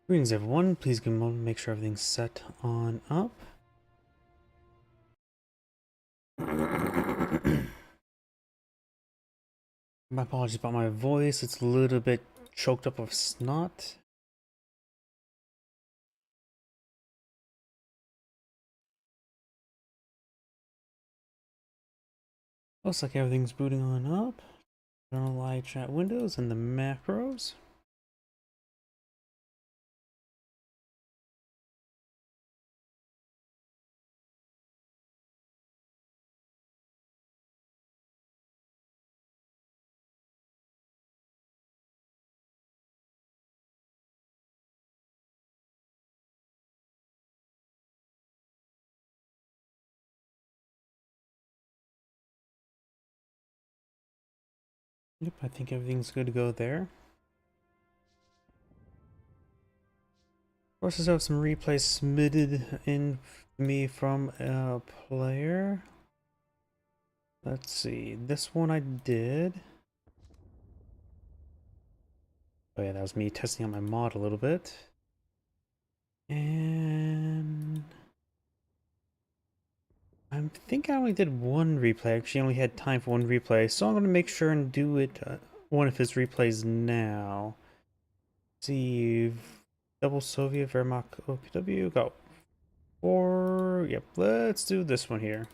Greetings everyone, please give me a moment to make sure everything's set on up. My apologies about my voice, it's a little bit choked up with snot. Looks like everything's booting on up. Turn the live chat windows and the macros. Yep, I think everything's good to go there. Of course, I have some replays submitted in me from a player. Let's see, this one I did. Oh yeah, that was me testing out my mod a little bit. And I think I only did one replay. I actually only had time for one replay, so I'm going to make sure and do it one of his replays now. Let's see, double Soviet Wehrmacht OKW, go. 4, yep, let's do this one here.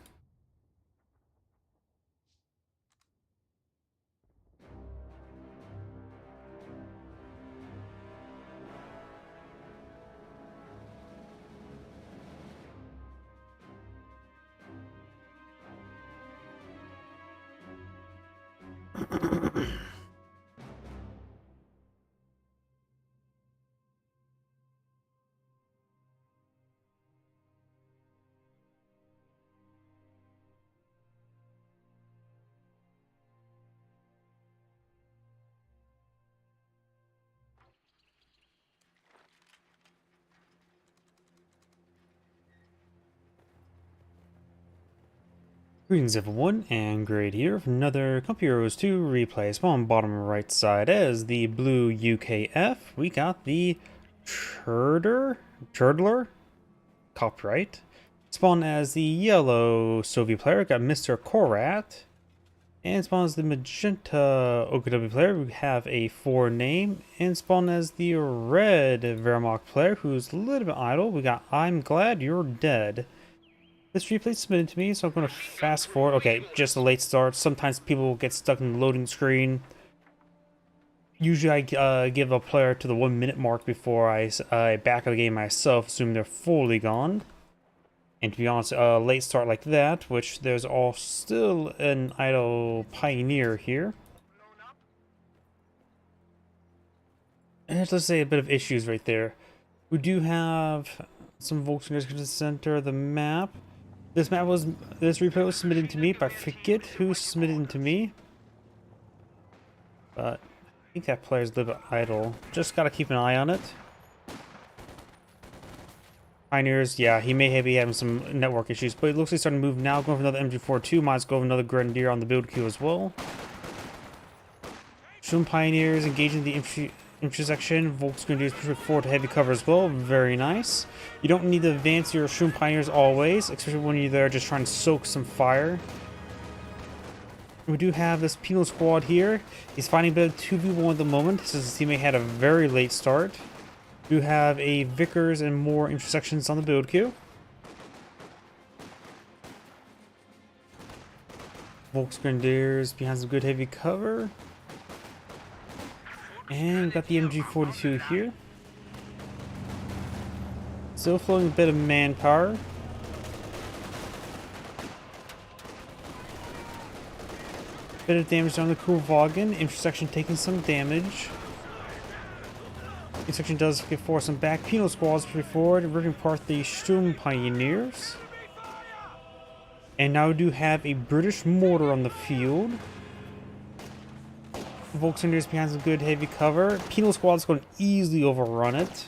Greetings everyone, and Great here for another Company Heroes 2 replay. Spawn bottom right side as the blue UKF, we got the Churdler, copyright. Spawn as the yellow Soviet player, got Mr. Korat. And spawn as the magenta OKW player, we have a 4 name. And spawn as the red Wehrmacht player, who's a little bit idle, we got I'm Glad You're Dead. This replay is submitted to me, so I'm going to fast forward. Okay, just a late start. Sometimes people get stuck in the loading screen. Usually I give a player to the 1 minute mark before I back out the game myself, assuming they're fully gone. And to be honest, a late start like that, which there's all still an idle pioneer here. And let's say a bit of issues right there. We do have some Volkswagen to center the map. This replay was submitted to me, but I forget who submitted it to me. But I think that player's a little bit idle. Just gotta keep an eye on it. Pioneers, yeah, he may be having some network issues, but it looks like he's starting to move now. Going for another MG42, might as well go with another Grenadier on the build queue as well. Shun Pioneers engaging the intersection. Volks Grenadiers pushing forward to heavy cover as well. Very nice. You don't need to advance your Shun Pioneers always, especially when you're there just trying to soak some fire. We do have this penal squad here. He's fighting a bit of 2v1 at the moment, since his teammate had a very late start. We do have a Vickers and more intersections on the build queue. Volks Grenadiers behind some good heavy cover. And got the MG42 here. Still flowing a bit of manpower. Bit of damage on the Kuhwagen. Intersection taking some damage. Intersection does get force some back. Penal squads push forward, ripping apart the Sturm Pioneers. And now we do have a British mortar on the field. Volkswagen behind some good heavy cover. Penal squad's going to easily overrun it.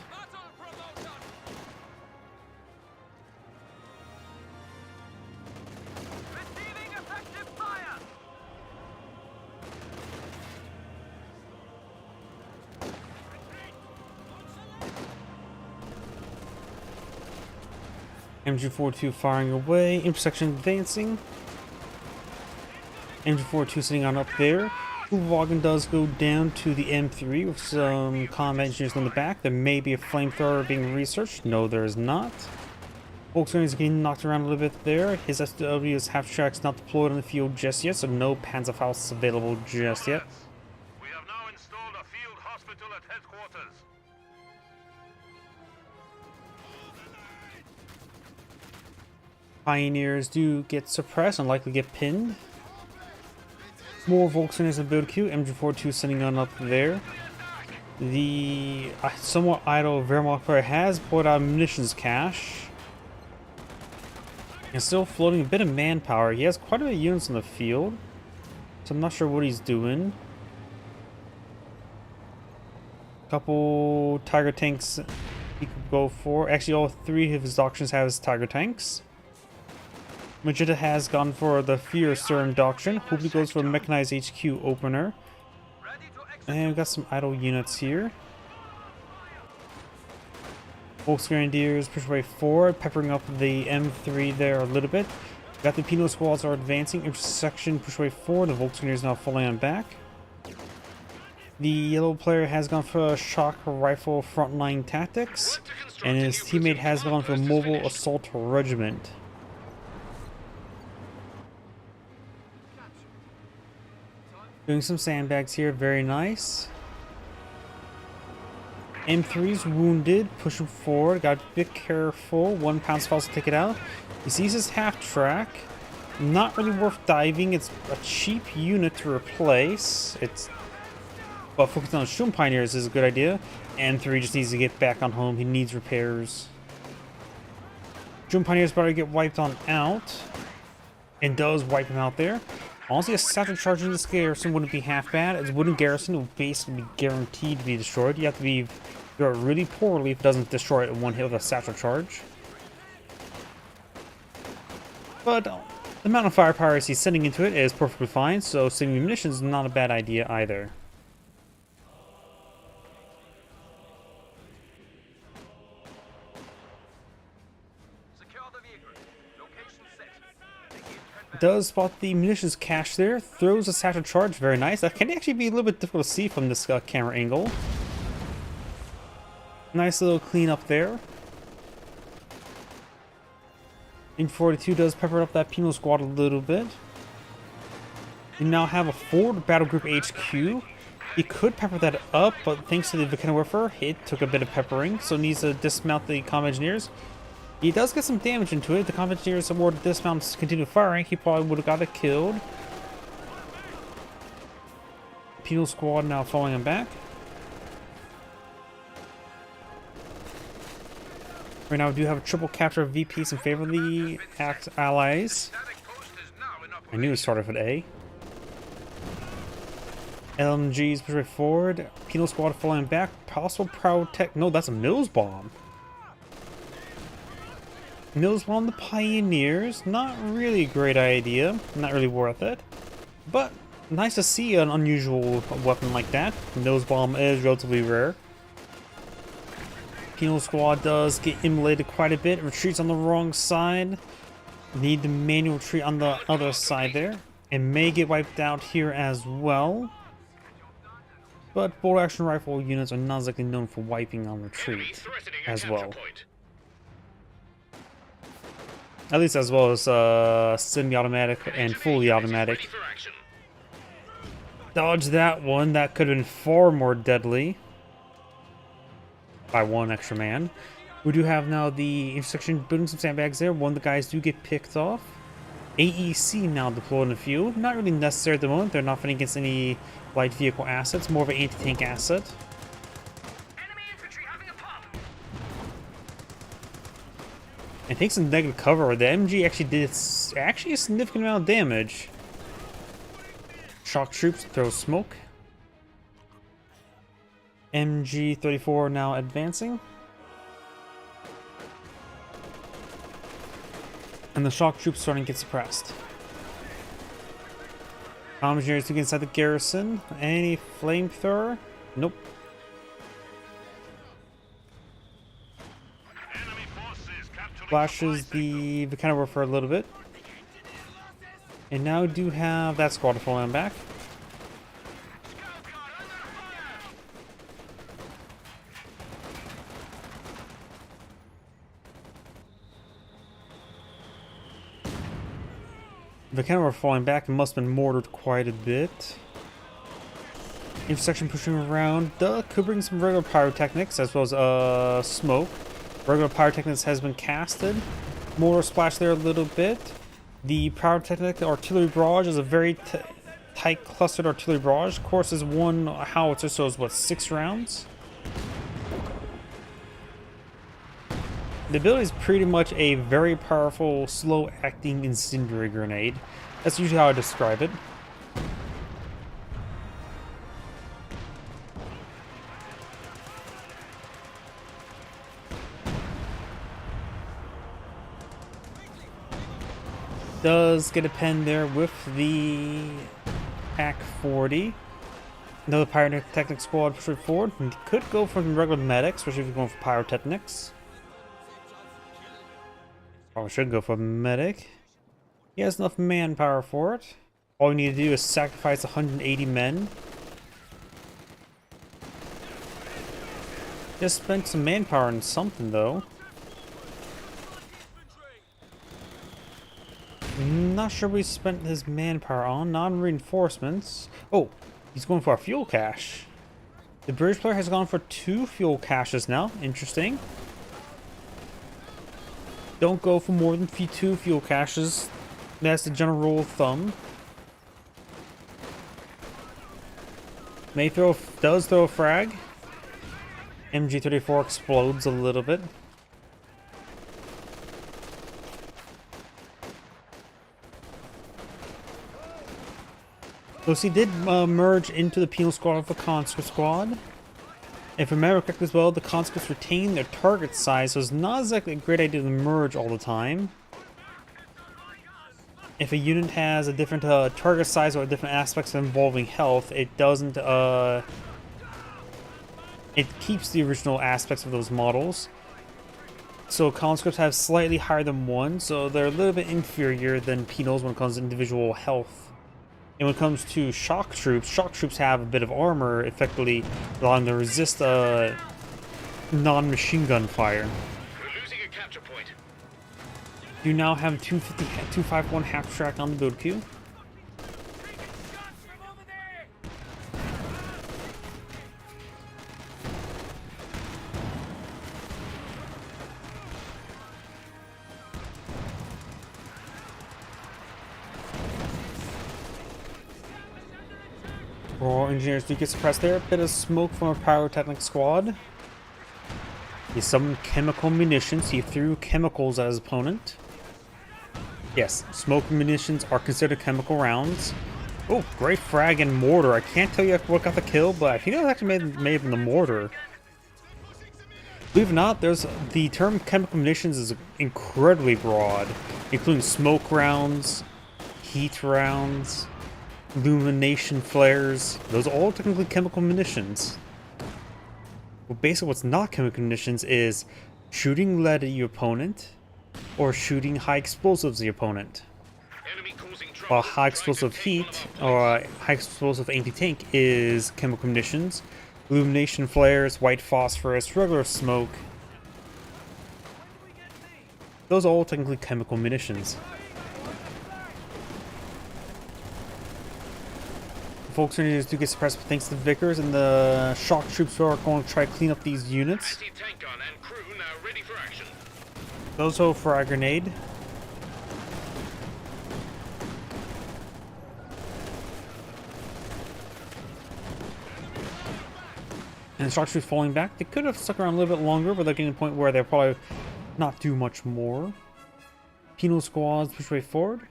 MG42 firing away, intersection advancing. MG42 sitting on up there. Wagon does go down to the M3 with some comm engineers on the back. There may be a flamethrower being researched. No, there is not. Volkswagen is getting knocked around a little bit there. His SW's half track's not deployed on the field just yet, so no Panzerfaust available just yet. We have now installed a field hospital at headquarters. Pioneers do get suppressed and likely get pinned. More Volkswagens in build queue. MG42 sitting on up there. The somewhat idle Wehrmacht player has bought out munitions cache. And still floating a bit of manpower. He has quite a bit of units in the field, so I'm not sure what he's doing. Couple Tiger tanks he could go for. Actually, all three of his doctrines have his Tiger tanks. Magenta has gone for the Fear Stern doctrine. Hoopy goes for the Mechanized HQ opener. And we've got some idle units here. Volksgrenadiers push way forward, peppering up the M3 there a little bit. Got the Penal squads are advancing. Intersection push way forward. The Volksgrenadiers now falling on back. The yellow player has gone for a shock rifle frontline tactics, and his teammate has gone for a mobile assault regiment. Doing some sandbags here, very nice. M3's wounded, pushing forward, got a bit careful. 1 Panzerfaust to take it out. He sees his half track. Not really worth diving, it's a cheap unit to replace. But focusing on Sturm Pioneers is a good idea. M3 just needs to get back on home, he needs repairs. Sturm Pioneers better get wiped on out. And does wipe him out there. Honestly, a satchel charge in this garrison wouldn't be half bad. As a wooden garrison, it would basically be guaranteed to be destroyed. You have to do it really poorly if it doesn't destroy it in one hit with a satchel charge. But the amount of firepower he's sending into it is perfectly fine, so sending munitions is not a bad idea either. Does spot the munitions cache there, throws a satchel charge, very nice. That can actually be a little bit difficult to see from this camera angle. Nice little cleanup there. M42 does pepper up that penal squad a little bit. You now have a forward battle group HQ. He could pepper that up, but thanks to the Vickenwerfer, it took a bit of peppering, so needs to dismount the comm engineers. He does get some damage into it. The comm engineers awarded dismount to continue firing. He probably would have got it killed. Penal squad now following him back. Right now we do have a triple capture of VPs in favor of the allies. I knew it started with A. LMGs push right forward. Penal squad falling back. Possible proud tech. No, that's a Mills bomb. Mills bomb the Pioneers. Not really a great idea. Not really worth it. But nice to see an unusual weapon like that. Mills bomb is relatively rare. Penal squad does get immolated quite a bit. Retreats on the wrong side. Need the manual retreat on the other side there. It may get wiped out here as well. But bolt action rifle units are not exactly known for wiping on retreat as well. At least as well as semi-automatic and fully automatic. Dodge that one. That could have been far more deadly. By one extra man. We do have now the intersection building some sandbags there. One of the guys do get picked off. AEC now deployed in the field. Not really necessary at the moment. They're not fighting against any light vehicle assets. More of an anti-tank asset. And takes some negative cover. The MG actually did a significant amount of damage. Shock troops throw smoke. MG34 now advancing. And the shock troops starting to get suppressed. Comm engineers to get inside the garrison. Any flamethrower? Nope. Enemy forces capture Flashes the Volcano for a little bit. And now do have that squad falling back. The camera falling back, it must have been mortared quite a bit. Intersection pushing around. Could bring some regular pyrotechnics as well as smoke. Regular pyrotechnics has been casted. Mortar splash there a little bit. The pyrotechnic artillery barrage is a very tight clustered artillery barrage. Of course, is one howitzer, so it's what, 6 rounds? The ability is pretty much a very powerful, slow-acting incendiary grenade. That's usually how I describe it. Does get a pen there with the Pack 40. Another pyrotechnic squad pushed forward. And could go for regular medics, especially if you're going for pyrotechnics. Probably should go for a medic. He has enough manpower for it. All you need to do is sacrifice 180 men. Just spent some manpower on something though. Not sure what he spent his manpower on. Non-reinforcements. Oh, he's going for a fuel cache. The British player has gone for 2 fuel caches now. Interesting. Don't go for more than 2 fuel caches. That's the general rule of thumb. Does throw a frag. MG34 explodes a little bit. So he did merge into the penal squad of the conscript squad. If I remember correctly as well, the conscripts retain their target size, so it's not exactly a great idea to merge all the time. If a unit has a different target size or different aspects involving health, it doesn't, it keeps the original aspects of those models. So conscripts have slightly higher than 1, so they're a little bit inferior than penals when it comes to individual health. And when it comes to shock troops have a bit of armor, effectively allowing them to resist non-machine gun fire. We're losing a capture point. You now have 251 half track on the build queue. Royal engineers do get suppressed there. A bit of smoke from a pyrotechnic squad. He summoned chemical munitions. He threw chemicals at his opponent. Yes, smoke munitions are considered chemical rounds. Oh, great frag and mortar. I can't tell you what got the kill, but I think that was actually may have been the mortar. Believe it or not, the term chemical munitions is incredibly broad, including smoke rounds, heat rounds, illumination flares. Those are all technically chemical munitions. Well, basically what's not chemical munitions is shooting lead at your opponent or shooting high explosives at your opponent. While high explosive heat or high explosive anti-tank is chemical munitions. Illumination flares, white phosphorus, regular smoke. Those are all technically chemical munitions. Folks are do get suppressed thanks to the Vickers and the shock troops who are going to try to clean up these units. Anti-tank gun and crew now ready for action. Those hold for a grenade. And the shock troops falling back. They could have stuck around a little bit longer, but they're getting to the point where they'll probably not do much more. Penal squads push way forward.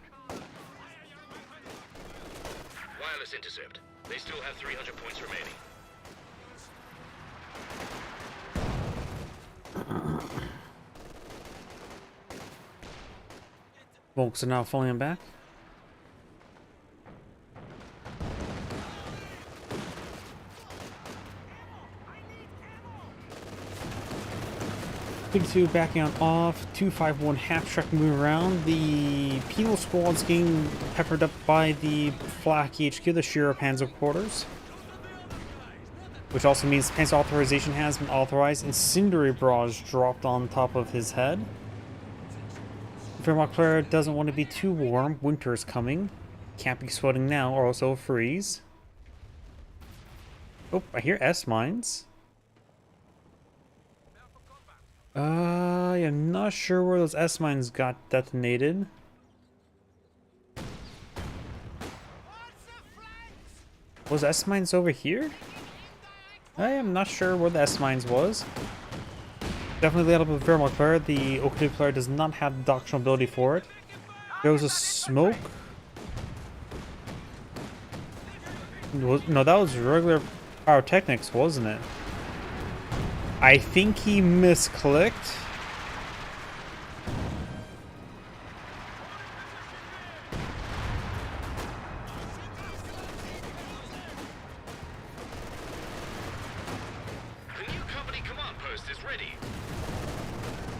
Wireless intercept. They still have 300 points remaining. Volks are now falling back. 52 backing on off, 251 half track moving around. The penal squad's getting peppered up by the Flak HQ, the Shira Panzer quarters. Which also means Panzer authorization has been authorized. Incendiary barrage dropped on top of his head. Wehrmacht player doesn't want to be too warm. Winter is coming. Can't be sweating now or else it'll freeze. Oh, I hear S-mines. I'm not sure where those S-mines got detonated. Was S-mines over here? I am not sure where the S-mines was. Definitely lit up with Wehrmacht player. The Okinawa player does not have the doctrinal ability for it. There was a smoke. No, that was regular pyrotechnics, wasn't it? I think he misclicked. The new company command post is ready.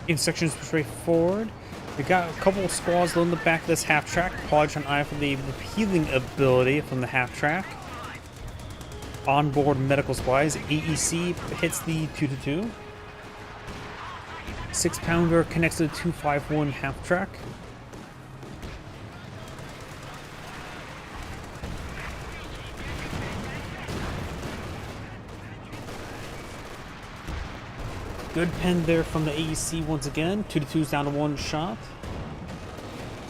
Instructions straightforward. We got a couple of squads on the back of this half track. Apologize on eye for the repealing ability from the half track. Onboard medical supplies. AEC hits the 222. 6-pounder connects to the 251 half track. Good pen there from the AEC once again. 222's down to one shot.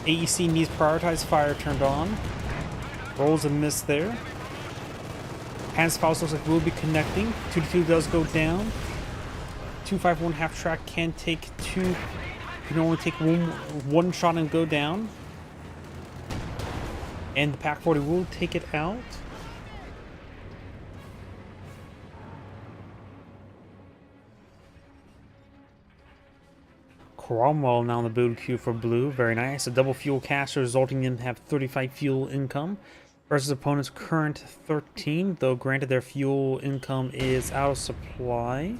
AEC needs prioritized fire turned on. Rolls a miss there. Panzerfaust looks like we'll be connecting. 222 does go down. 251 half track can take two. You can only take one shot and go down. And the Pack 40 will take it out. Cromwell now in the build queue for blue. Very nice. A double fuel caster resulting in have 35 fuel income versus opponent's current 13, though granted their fuel income is out of supply. We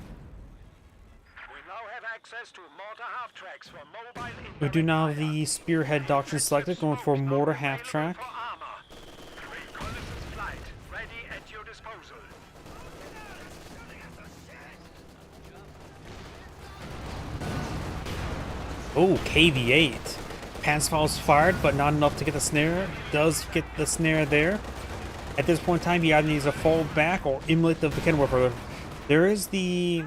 now have access to mortar half tracks for mobile. We do now have the Spearhead Doctrine selected, going for mortar half track. Reconnaissance flight ready at your disposal. Oh, KV-8. Panzerfaust fired, but not enough to get the snare. Does get the snare there. At this point in time, he either needs to fall back or immolate the Vickenwerfer. There is the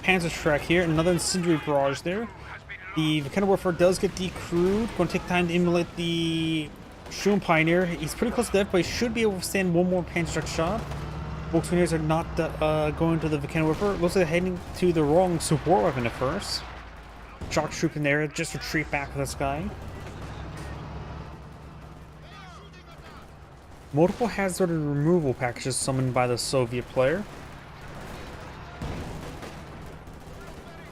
Panzer track here, another incendiary barrage there. The Vickenwerfer does get decrewed. Going to take time to immolate the Shroom Pioneer. He's pretty close to death, but he should be able to withstand one more Panzer track shot. Volkswagens are not going to the Vickenwerfer. Looks like they're heading to the wrong support weapon at first. Shock troop in there, just retreat back with this guy. Multiple hazard removal packages summoned by the Soviet player.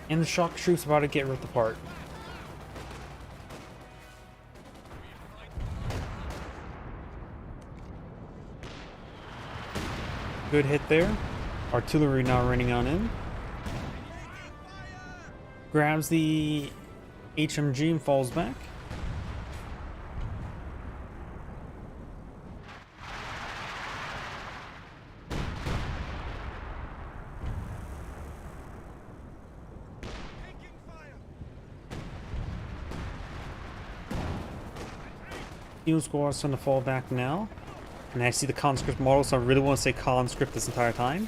And the shock troops about to get ripped apart. Good hit there. Artillery now raining on in. Grabs the HMG and falls back. Field squad is starting to fall back now. And I see the conscript model, so I really want to say conscript this entire time.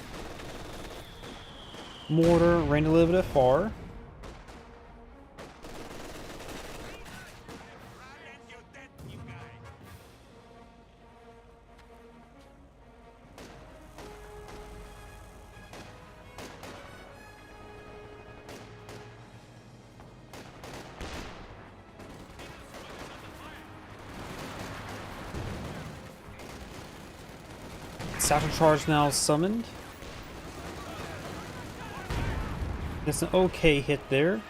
Mortar ran a little bit far. Satchel charge now summoned. It's an okay hit there.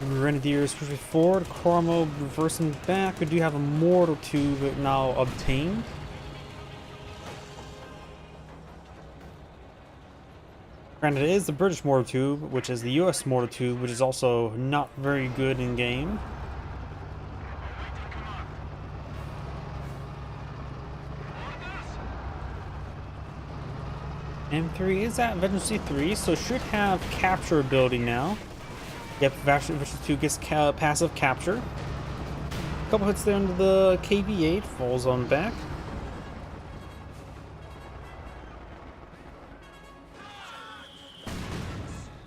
Grenadiers pushing forward. Cromwell reversing back. We do have a mortar tube now obtained. Granted, it is the British mortar tube, which is the US mortar tube, which is also not very good in game. M3 is at Veteran C3, so should have capture ability now. Yep, Veteran 2 gets passive capture. A couple hits there into the KV-8, falls on back.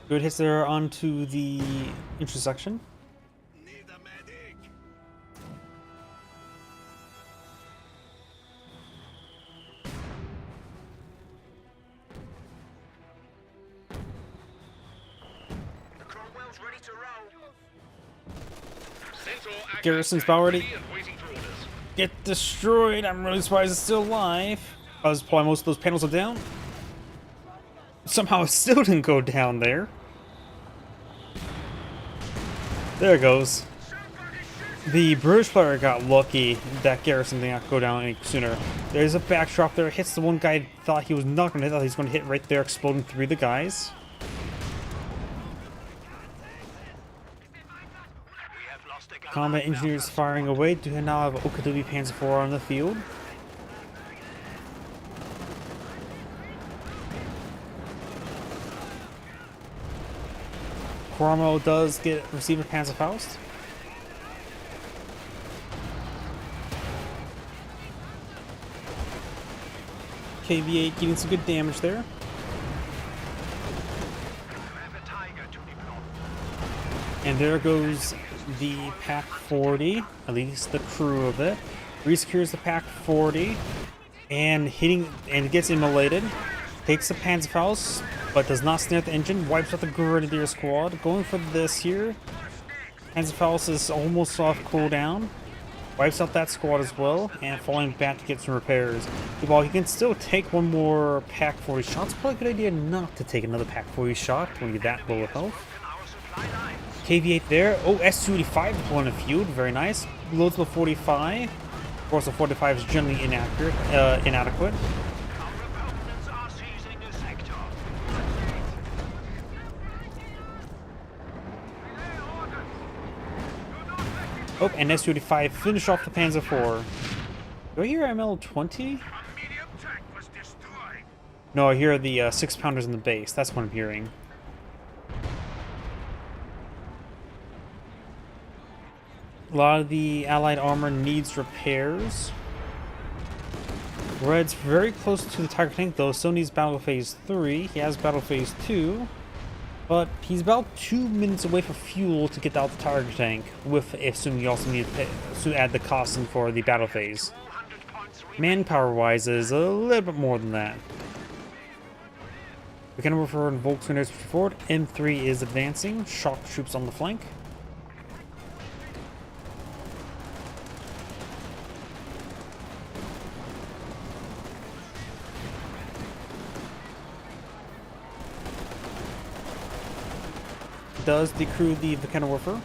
Good hits there onto the intersection. Need a medic. The Cromwell's ready to roll. Garrison's about ready. Get destroyed. I'm really surprised it's still alive. I was probably most of those panels are down. Somehow it still didn't go down there. There it goes. The British player got lucky that Garrison did not go down any sooner. There's a backdrop there. Hits the one guy thought he was not going to hit. Thought he was going to hit right there, exploding through the guys. Combat engineers firing away. Do now have OKW Panzer IV on the field. Cromwell does receive a Panzerfaust. KV-8 getting some good damage there. And there goes the Pack 40, at least the crew of it. Resecures the Pack 40 and gets immolated. Takes the Panzerfaust, but does not snare the engine. Wipes out the Grenadier squad. Going for this here. Panzerfaust is almost off cooldown. Wipes out that squad as well, and falling back to get some repairs. While he can still take one more Pack 40 shot, it's probably a good idea not to take another Pack 40 shot when you're that low of health. KV-8 there. Oh, S-285 deploying a field. Very nice. Loads with 45. Of course, the 45 is generally inadequate. Oh, and S-285 finish off the Panzer IV. Do I hear ML-20? No, I hear the 6-pounders in the base. That's what I'm hearing. A lot of the Allied armor needs repairs. Red's very close to the Tiger tank, though. Still needs Battle Phase 3. He has Battle Phase 2. But he's about 2 minutes away for fuel to get out the Tiger tank, with assuming you also need to add the cost in for the battle phase. Manpower-wise is a little bit more than that. We can refer to Volkswagen forward. M3 is advancing. Shock troops on the flank. Does decrew the Volcanorwarfer.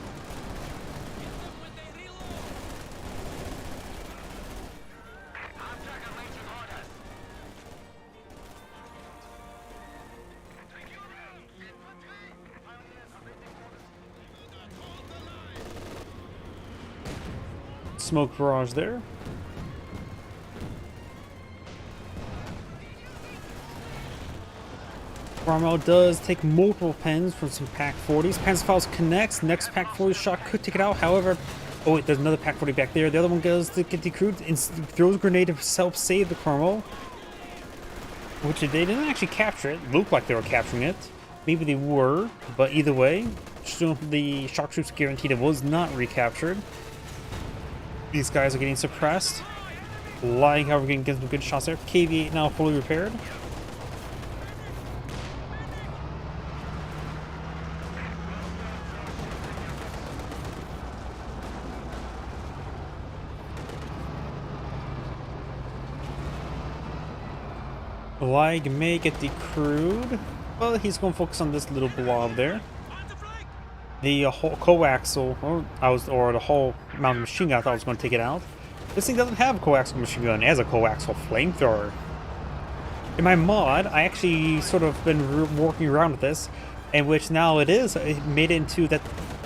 Smoke barrage there. Cromwell does take multiple pens from some Pack 40s. Panzerfaust connects. Next Pack 40 shot could take it out. However, oh wait, there's another Pack 40 back there. The other one goes to get decrewed and throws a grenade to self-save the Cromwell. Which they didn't actually capture it. Looked like they were capturing it. Maybe they were, but either way, the shock troops guaranteed it was not recaptured. These guys are getting suppressed. Lying, however, getting some good shots there. KV-8 now fully repaired. Lag may get decrewed, but he's going to focus on this little blob there. The whole coaxial, or the whole mounted machine gun, I thought was going to take it out. This thing doesn't have a coaxial machine gun, it has a coaxial flamethrower. In my mod, I actually sort of been working around with this, in which now it made it into that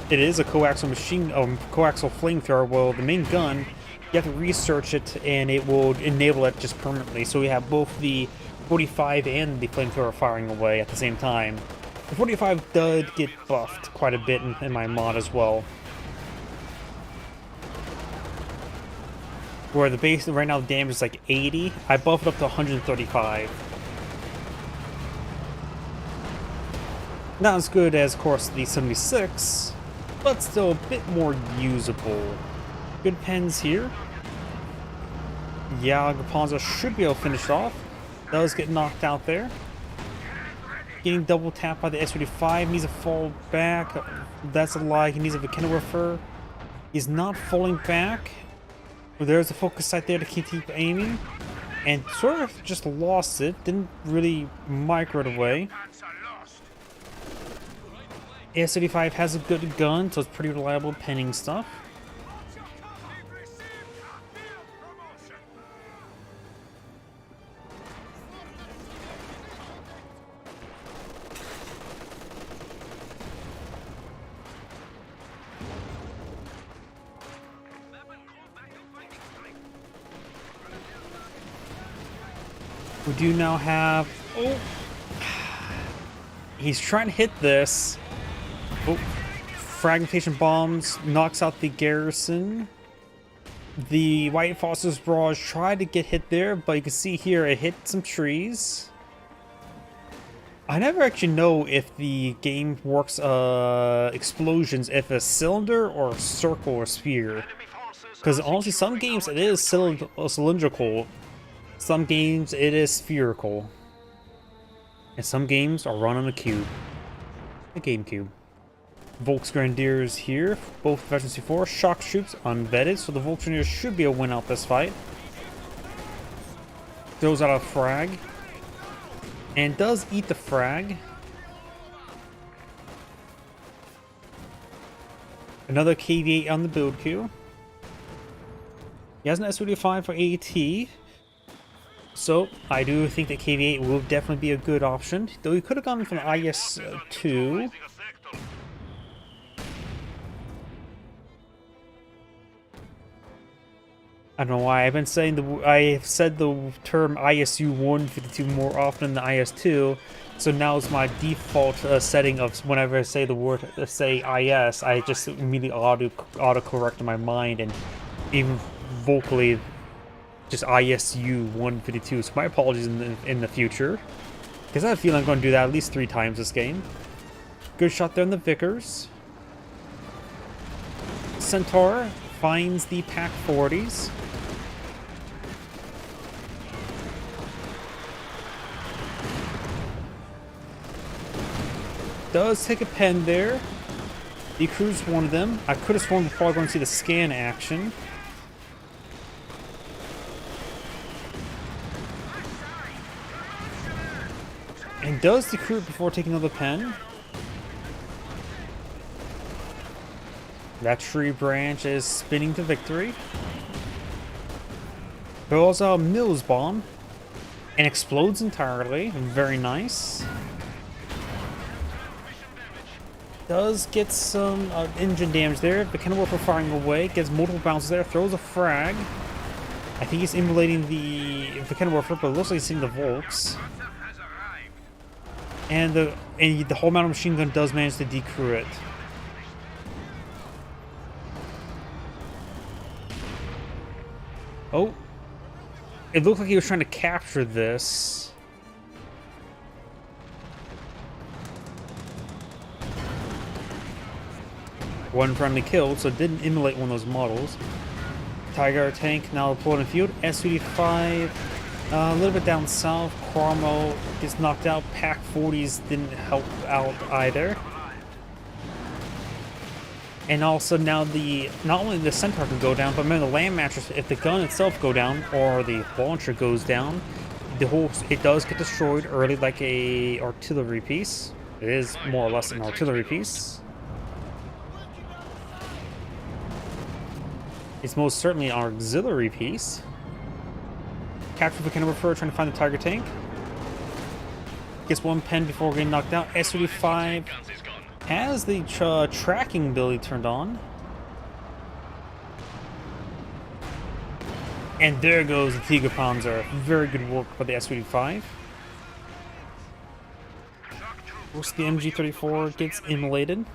it is a coaxial machine, coaxial flamethrower. Well, the main gun, you have to research it, and it will enable it just permanently. So we have both the 45 and the flamethrower firing away at the same time. The 45 did get buffed quite a bit in my mod as well. Where the base right now the damage is like 80, I buffed it up to 135. Not as good as, of course, the 76, but still a bit more usable. Good pens here. Yeah, Gaponzo should be able to finish it off. Does get knocked out there. Getting double tapped by the S-35, needs to fall back. That's a lie, he needs a Kenilworth. He's not falling back. There's a focus sight there to keep aiming. And sort of just lost it, didn't really micro it away. S-35 has a good gun, so it's pretty reliable penning stuff. We do now have... Oh! He's trying to hit this. Oh, fragmentation bombs knocks out the garrison. The White Foster's Barrage tried to get hit there, but you can see here it hit some trees. I never actually know if the game works explosions if a cylinder or a circle or sphere. Because honestly, some games it is cylindrical, some games it is spherical, and some games are run on a cube, a GameCube. Volks Grenadiers here, both Veterans C4, Shock Troops unvetted, so the Volks Grenadiers should be able to win out this fight. Throws out a frag, and does eat the frag. Another KV-8 on the build queue. He has an S-35 for AT, so I do think that KV-8 will definitely be a good option, though he could have gone from the IS-2. I don't know why I've been saying I've said the term ISU 152 more often than IS2, so now it's my default setting of whenever I say the word IS, I just immediately auto correct in my mind and even vocally just ISU 152. So my apologies in the future, because I have a feeling I'm going to do that at least 3 times this game. Good shot there on the Vickers. Centaur finds the Pack 40s. Does take a pen there. Decrews one of them. I could have sworn before I go and see the scan action. And does decrew before taking another pen. That tree branch is spinning to victory. Throws a Mills bomb and explodes entirely. Very nice. Does get some engine damage there. The Kenilworth firing away. Gets multiple bounces there. Throws a frag. I think he's emulating the Kenilworth, but it looks like he's seeing the Volks. And the whole amount of machine gun does manage to decrew it. Oh. It looked like he was trying to capture this. One friendly killed, so it didn't emulate one of those models. Tiger tank now deployed in the field. S-35 a little bit down south. Cromwell gets knocked out. Pack 40s didn't help out either. And also now not only the Centaur can go down, but remember the land mattress, if the gun itself go down or the launcher goes down, it does get destroyed early like a artillery piece. It is more or less an artillery piece. It's most certainly an auxiliary piece. Capture the Kenilworth trying to find the Tiger tank. Gets one pen before getting knocked out. S-35 has the tracking ability turned on. And there goes the Tiger Panzer. Very good work by the S-35. Of course, the MG-34 gets immolated.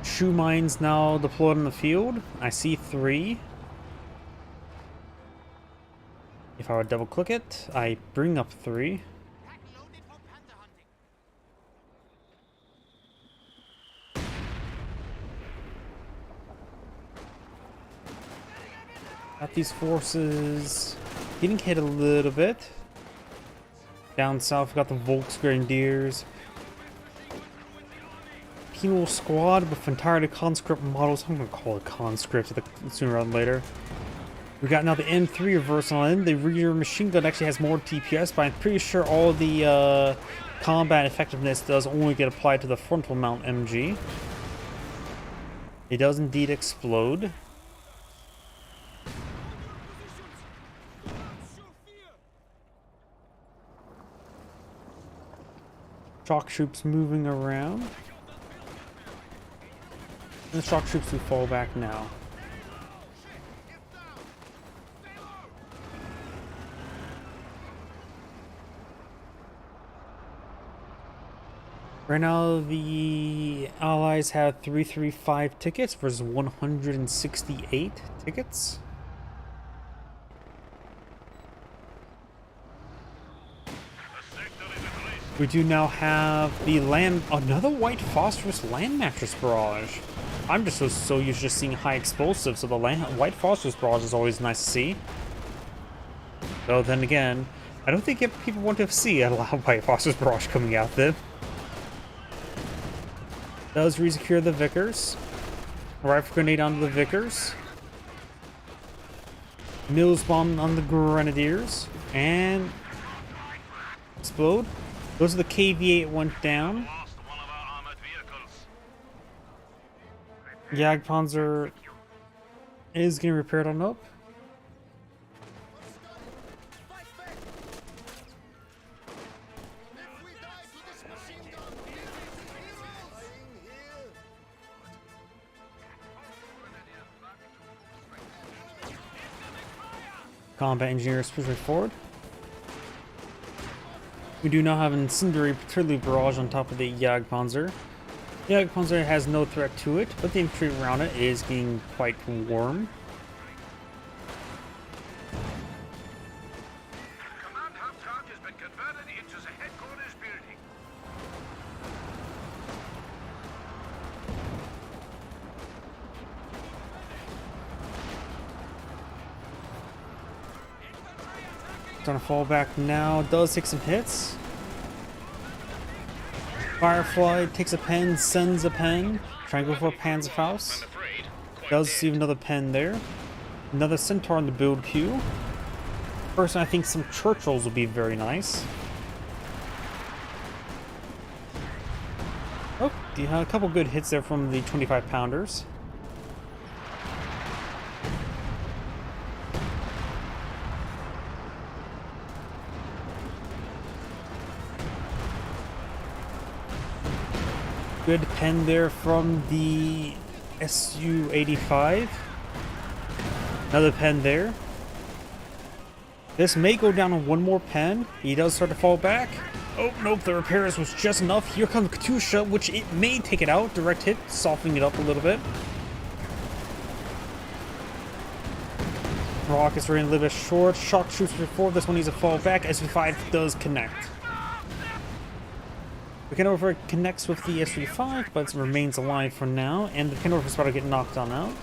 Shoe mines now deployed in the field. I see 3. If I would double click it, I bring up 3. Got these forces getting hit a little bit. Down south, we got the Volksgrenadiers. Penal squad with entirely conscript models. I'm gonna call it conscript sooner rather than later. We got now the M3 reverse on. The rear machine gun actually has more DPS, but I'm pretty sure all the combat effectiveness does only get applied to the frontal mount MG. It does indeed explode. Shock troops moving around. And the shock troops will fall back now. Right now, the Allies have 335 tickets versus 168 tickets. We do now have the another white phosphorus land mattress barrage. I'm just so used to just seeing high explosives, so the white phosphorus barrage is always nice to see. Though then again, I don't think people want to see a lot of white phosphorus barrage coming out there. Does resecure the Vickers. Rifle grenade onto the Vickers. Mills bomb on the Grenadiers. And explode. Those are the KV-8 went down. Jagdpanzer is getting repaired on up. Combat engineers pushing forward. We do now have an incendiary artillery barrage on top of the Jagdpanzer. The Jagdpanzer has no threat to it, but the infantry around it is getting quite warm. Command hub truck has been converted into the headquarters building. Gonna fall back now. Does take some hits. Firefly takes a pen, sends a pen. Trying to go for a Panzerfaust. Does receive another pen there. Another Centaur in the build queue. First, I think some Churchills will be very nice. Oh, a couple good hits there from the 25 pounders. Good pen there from the Su-85. Another pen there. This may go down on one more pen. He does start to fall back. Oh, nope, the repairs was just enough. Here comes Katusha, which it may take it out. Direct hit, softening it up a little bit. Rockets running a little bit short. Shock troops before this one needs to fall back. Su-5 does connect. The Kenworth connects with the S-35, but it remains alive for now, and the Kenworth is about to get knocked on out.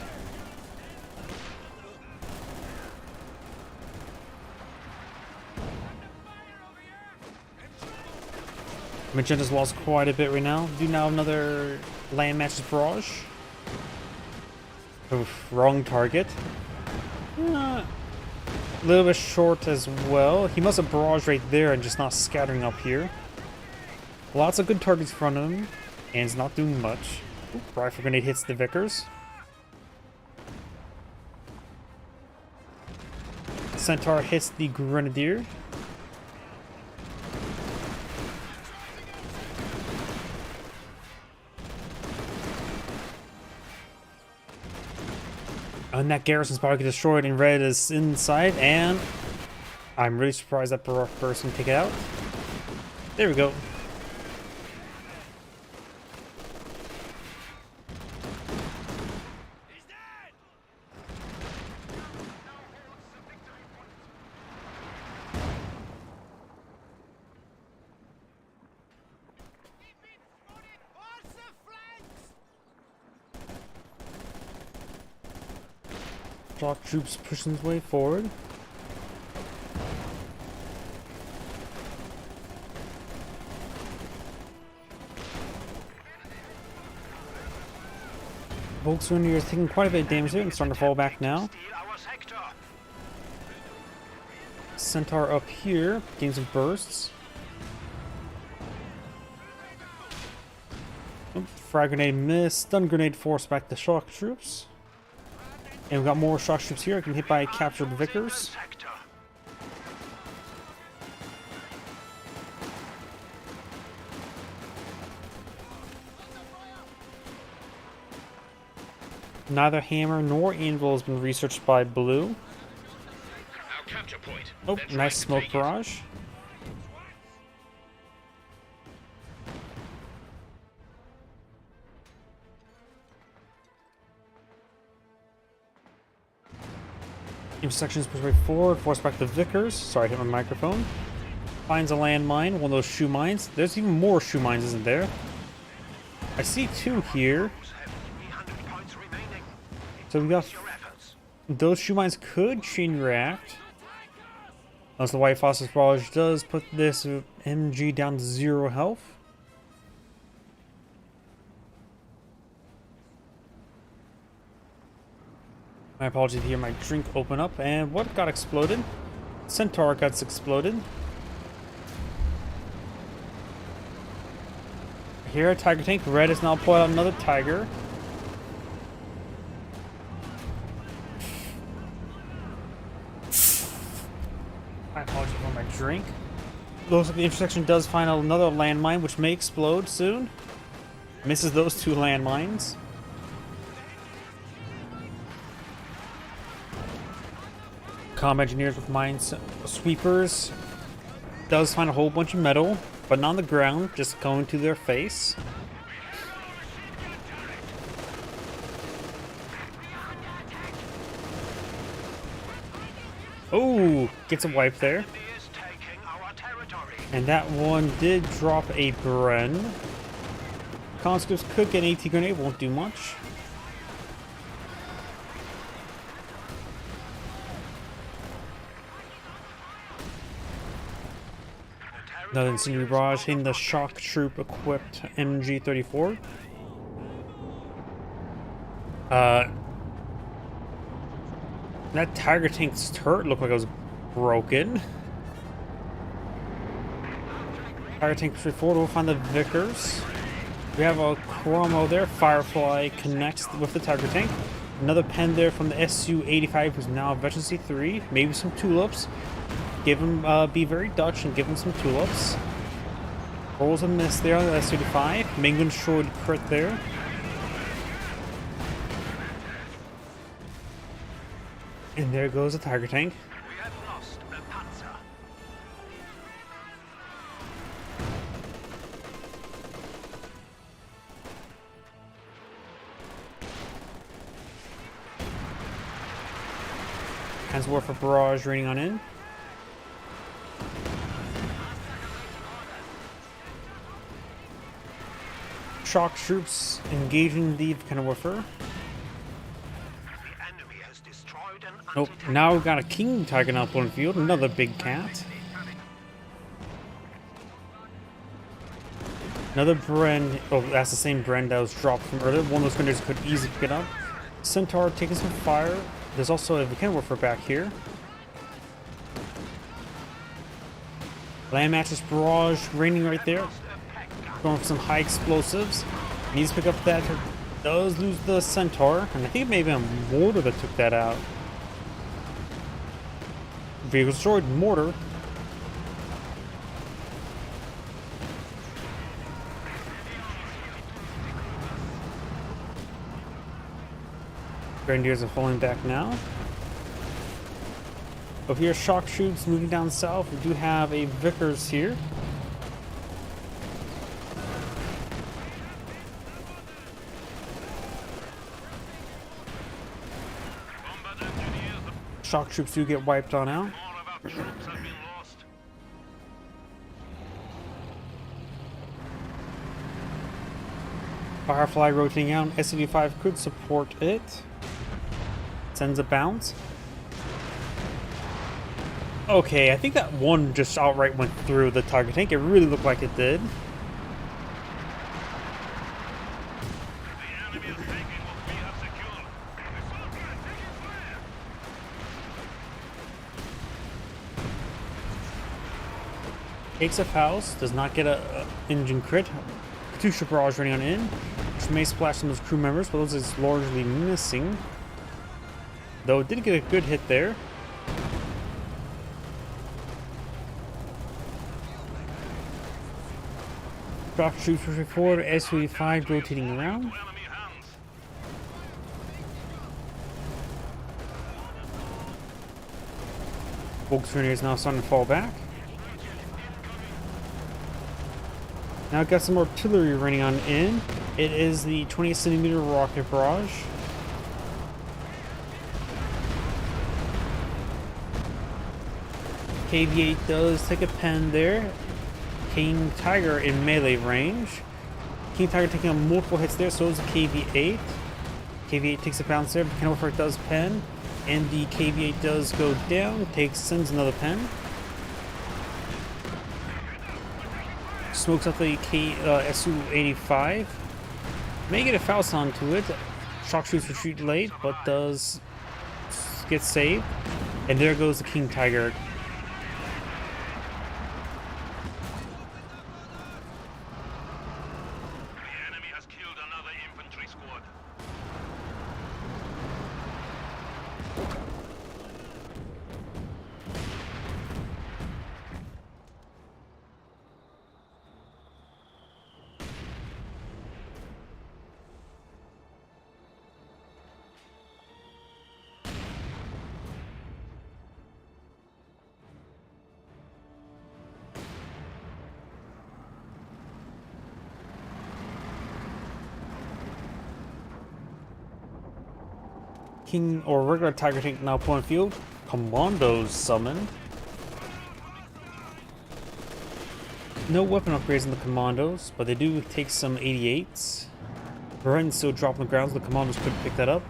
Magenta's lost quite a bit right now. Do now another land matches barrage. Oof, wrong target. A little bit short as well. He must have barraged right there and just not scattering up here. Lots of good targets in front of him, and it's not doing much. Ooh, rifle grenade hits the Vickers. Centaur hits the Grenadier. And that garrison's probably get destroyed, and red is inside, and I'm really surprised that person take it out. There we go. Shock troops pushing his way forward. Volkswagen is taking quite a bit of damage there and starting to fall back now. Centaur up here, getting some bursts. Oops, frag grenade missed, stun grenade forced back the shock troops. And we've got more shock troops here, getting hit by captured Vickers. Neither hammer nor anvil has been researched by blue. Oh, nice smoke barrage. Sections push way forward, force back the Vickers. Sorry, I hit my microphone. Finds a landmine, one of those shoe mines. There's even more shoe mines, isn't there? I see two here. So we got those shoe mines could chain react. Unless the white phosphorus barrage does put this MG down to 0 health. My apologies to hear my drink open up. And what got exploded? Centaur got exploded. Here, a Tiger tank. Red has now pulled out another Tiger. My apologies for my drink. Looks like the intersection does find another landmine, which may explode soon. Misses those two landmines. Comm engineers with mine sweepers does find a whole bunch of metal, but not on the ground, just going to their face. Oh, gets a wipe there. And that one did drop a Bren. Conscripts could get an AT grenade, won't do much. Another incendiary barrage hitting the shock troop equipped MG-34. That Tiger tank's turret looked like it was broken. Tiger tank straight forward, we'll find the Vickers. We have a Chromo there. Firefly connects with the Tiger tank. Another pen there from the SU-85, who's now a Veteran C3. Maybe some tulips. Give him, be very Dutch and give him some tulips. Rolls a miss there on the S-35. Mingun showed crit there. And there goes the Tiger tank. We have lost a Panzer. Hands war for barrage raining on in. Shock troops engaging the Kennewifer. Nope, now we've got a King Tiger now pulling field, another big cat. Another Bren, oh, that's the same Bren that was dropped from earlier. One of those grenades could easily pick it up. Centaur taking some fire. There's also a Kennewifer back here. Land mattress barrage raining right there. Going for some high explosives. Needs to pick up that. Does lose the centaur, and I think it may have been a mortar that took that out. Vehicle destroyed. Mortar. Grenadiers are falling back now. Over here, shock troops moving down south. We do have a Vickers here. Shock troops do get wiped on out. Firefly rotating out. SCV-5 could support it. Sends a bounce. Okay, I think that one just outright went through the target tank. It really looked like it did. Takes a house, does not get a engine crit. Two ship barrage running on in, which may splash some of those crew members, but those is largely missing. Though it did get a good hit there. Shock troops pushing forward, SCV-5 rotating around. Volkswagen is now starting to fall back. Now I've got some artillery running on in. It is the 20cm rocket barrage. KV-8 does take a pen there. King Tiger in melee range. King Tiger taking on multiple hits there, so is the KV-8. KV-8 takes a bounce there, but Kenilworth does pen. And the KV-8 does go down, sends another pen. Smokes up the Su-85. May get a Faust onto it. Shock troops retreat late, but does get saved. And there goes the King Tiger. The enemy has killed another infantry squad. King or regular Tiger tank now pulling field. Commandos summoned. No weapon upgrades in the commandos, but they do take some 88s. Brennan's still dropping the ground, so the commandos could pick that up.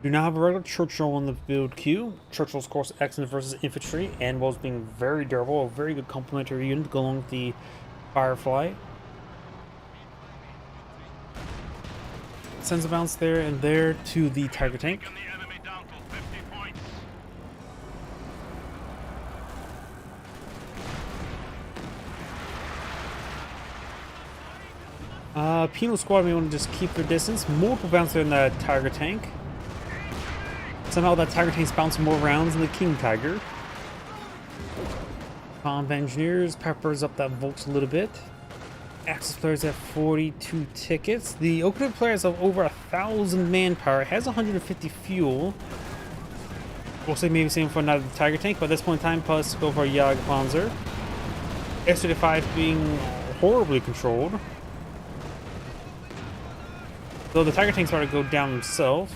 Do now have a regular Churchill on the build queue. Churchill's, of course, excellent versus infantry, and was being very durable, a very good complementary unit to go along with the Firefly. Sends a bounce there and there to the Tiger tank. Penal squad may want to just keep their distance. Multiple bounce there in that Tiger tank. Somehow that Tiger tank's bouncing more rounds than the King Tiger. Bomb engineers peppers up that Volks a little bit. Axis players have 42 tickets. The Oakland players have over 1,000 manpower. It has 150 fuel. We'll say maybe same for another Tiger tank, but at this point in time, plus go for Jagdpanzer. S-35 being horribly controlled. Though the Tiger tank's about to go down himself.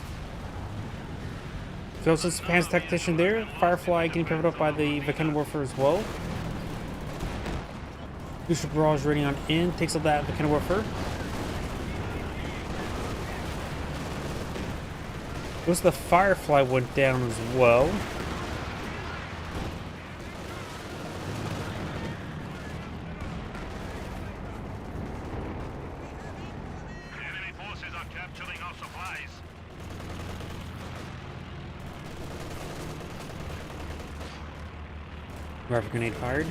There's also a Panzer tactician there. Firefly getting peppered up by the Kenilworth as well. Booster barrage running on in, takes up that Kenilworth. Looks the Firefly went down as well. Rifle grenade fired.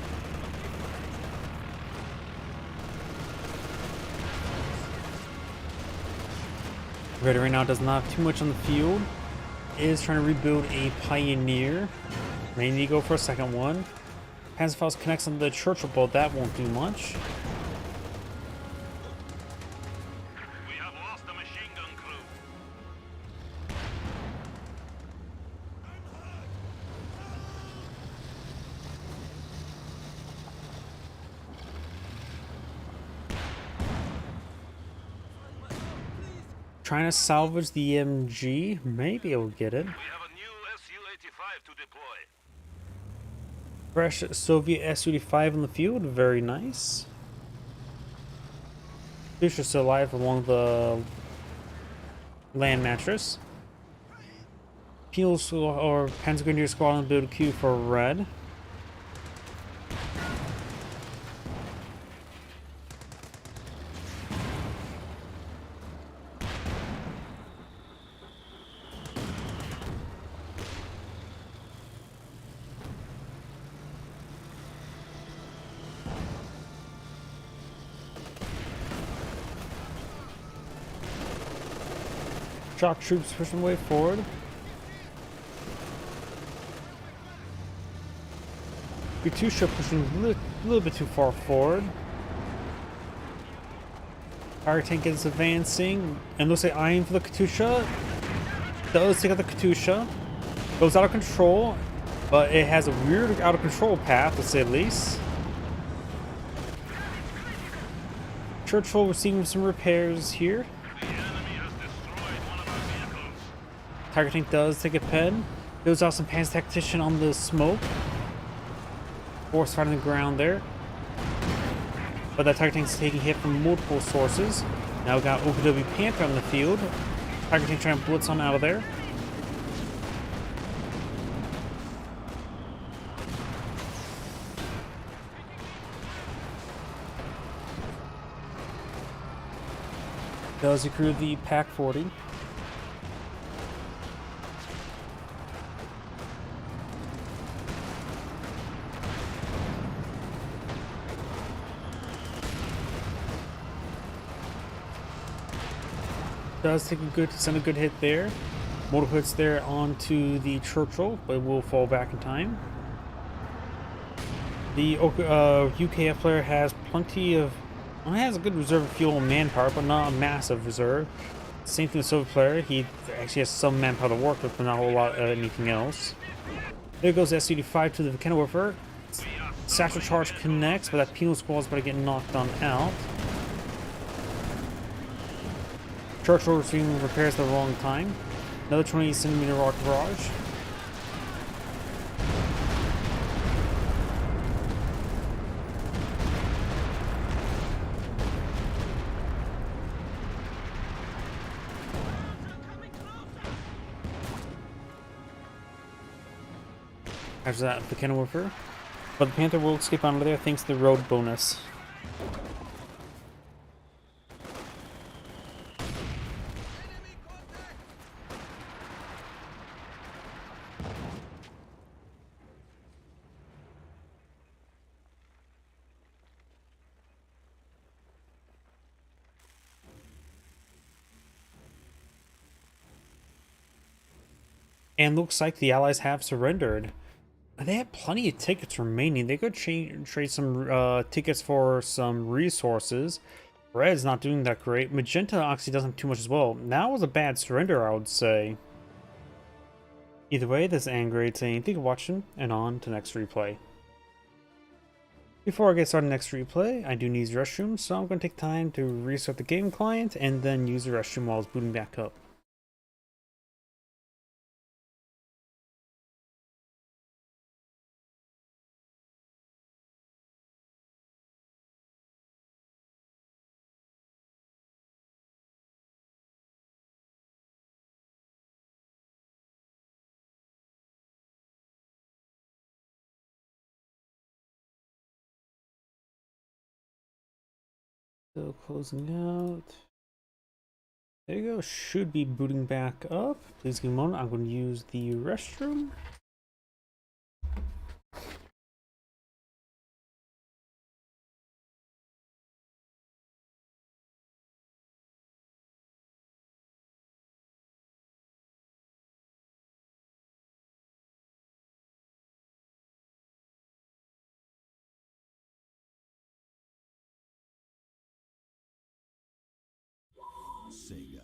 Ready right now does not have too much on the field. Is trying to rebuild a Pioneer. May need to go for a second one. Panzerfaust connects on the Churchill boat. That won't do much. We have lost a machine gun crew. Trying to salvage the MG. Maybe I'll get it. We have a new Su-85 to deploy. Fresh Soviet Su-85 on the field. Very nice. Fish is still alive along the land mattress. Peels or Panzer Grenadier Squadron build a queue for red. Shock troops pushing way forward. Katusha pushing a little bit too far forward. Fire tank is advancing, and looks like eyeing for the Katusha. Does take out the Katusha. Goes out of control, but it has a weird out of control path, to say the least. Churchill receiving some repairs here. The enemy has destroyed one of our vehicles. Tiger tank does take a pen. Goes out some Panzer tactician on the smoke. Force fight on the ground there. But that Tiger tank's taking hit from multiple sources. Now we got OKW Panther on the field. Tiger tank trying to blitz on out of there. Does recruit the Pack 40. Does take a good, send a good hit there. Mortal hits there onto the Churchill, but will fall back in time. The UKF player has plenty of, well, he has a good reserve of fuel and manpower, but not a massive reserve. Same thing with the Soviet player. He actually has some manpower to work with, but not a whole lot of anything else. There goes SU-85 to the Kennewifer. Satchel charge connects, but that penal squad is about to get knocked on out. Churchill receiving repairs at the wrong time. Another 20 centimeter rocket barrage. After that, the Kennewifer. But the Panther will escape out of there thanks to the road bonus. And looks like the Allies have surrendered. They have plenty of tickets remaining. They could trade some tickets for some resources. Red's not doing that great. Magenta actually doesn't have too much as well. That was a bad surrender, I would say. Either way, this is Angrade saying thank you for watching, and on to next replay. Before I get started next replay, I do need the restroom, so I'm going to take time to restart the game client and then use the restroom while it's booting back up. So closing out. There you go. Should be booting back up. Please give me a moment. I'm going to use the restroom. Sega.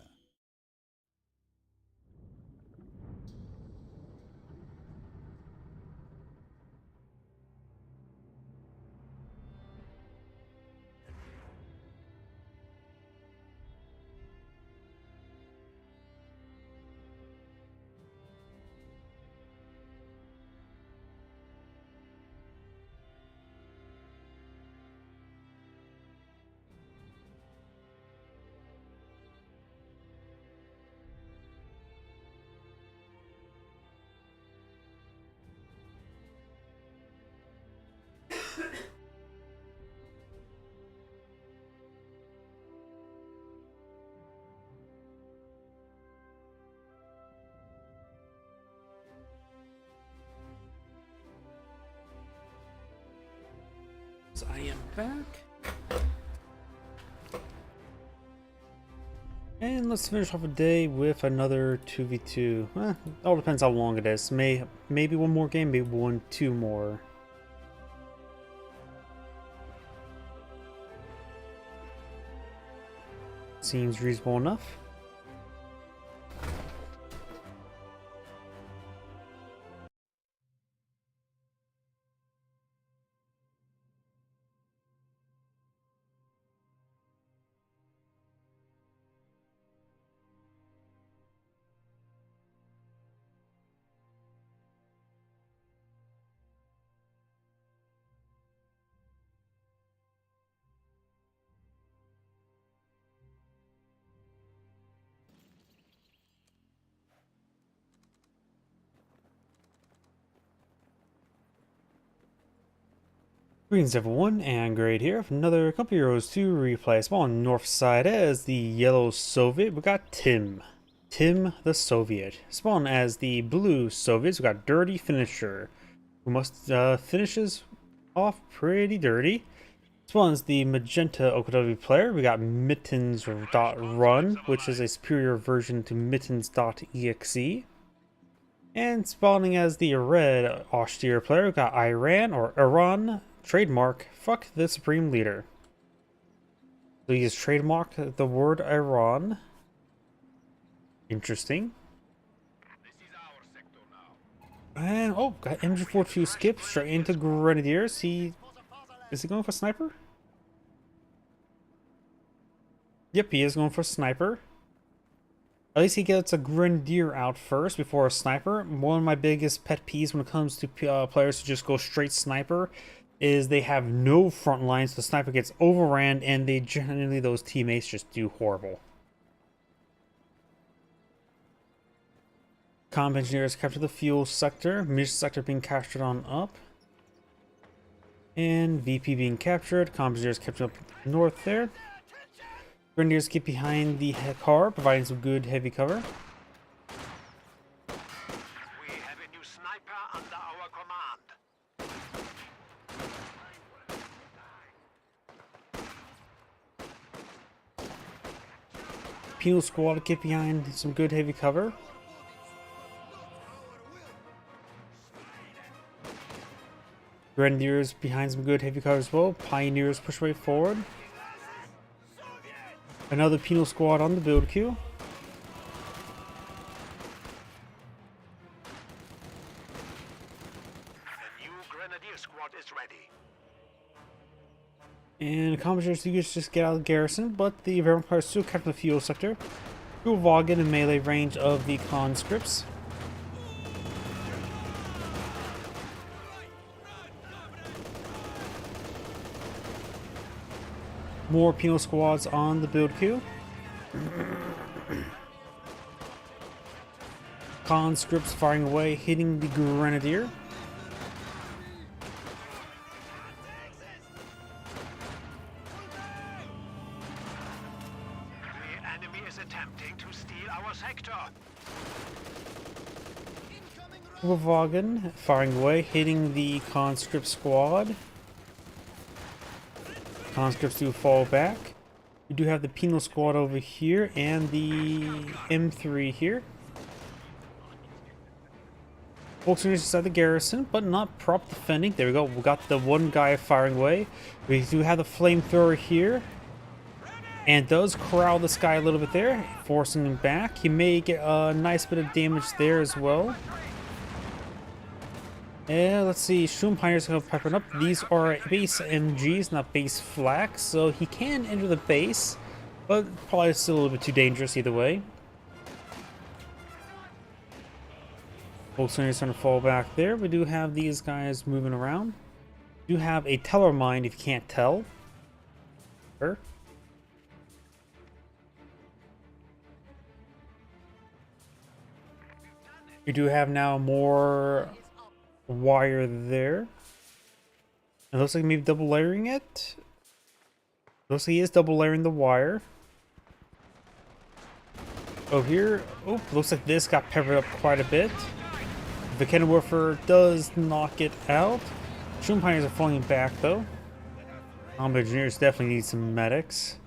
So I am back. And let's finish off a day with another 2v2. It all depends how long it is. Maybe one more game, maybe two more. Seems reasonable enough. Greetings everyone, and Great here with another couple Heroes 2 replay. Small on north side as the yellow Soviet, we got Tim the Soviet. Spawn as the blue Soviets, we got Dirty Finisher, who must finishes off pretty dirty. Spawn as the magenta OKW player, we got Mittens.run, which is a superior version to Mittens.exe. And spawning as the red austere player, we got Iran trademark fuck the supreme leader. So he's trademarked the word Iran. Interesting. This is our sector now. And oh, got MG42 skip straight into Grenadiers. Is he going for sniper? Yep, he is going for sniper. At least he gets a Grenadier out first before a sniper. One of my biggest pet peeves when it comes to players who just go straight sniper is they have no front lines. So the sniper gets overran and they generally, those teammates just do horrible. Comm engineers capture the fuel sector. Mission sector being captured on up. And VP being captured. Comm engineers captured up north there. Grenadiers get behind the car, providing some good heavy cover. We have a new sniper under our command. Penal squad get behind some good heavy cover. Grenadiers behind some good heavy cover as well. Pioneers push way forward. Another penal squad on the build queue. The new grenadier squad is ready. And Commodores just get out of the garrison, but the vampires still capture the fuel sector. Fuel Vaughan in melee range of the conscripts. More penal squads on the build queue. Conscripts firing away, hitting the Grenadier. The enemy is attempting to steal our sector. Vaughan firing away, hitting the conscript squad. Conscripts do fall back. We do have the penal squad over here and the M3 here. Folks are inside the garrison, but not prop defending. There we go. We got the one guy firing away. We do have the flamethrower here. And does corral this guy a little bit there, forcing him back. He may get a nice bit of damage there as well. Yeah, let's see. Shroom Pioneer's gonna pepper up. These are base MGs, not base flak, so he can enter the base, but probably still a little bit too dangerous either way. Volkswagen's gonna fall back there. We do have these guys moving around. We do have a teller mine if you can't tell. Sure. We do have now more wire there. It looks like maybe double layering it. Looks like he is double layering the wire. Over here, oh, looks like this got peppered up quite a bit. The Cannon Warfare does knock it out. Shroom Pioneers are falling back though. Engineers definitely need some medics.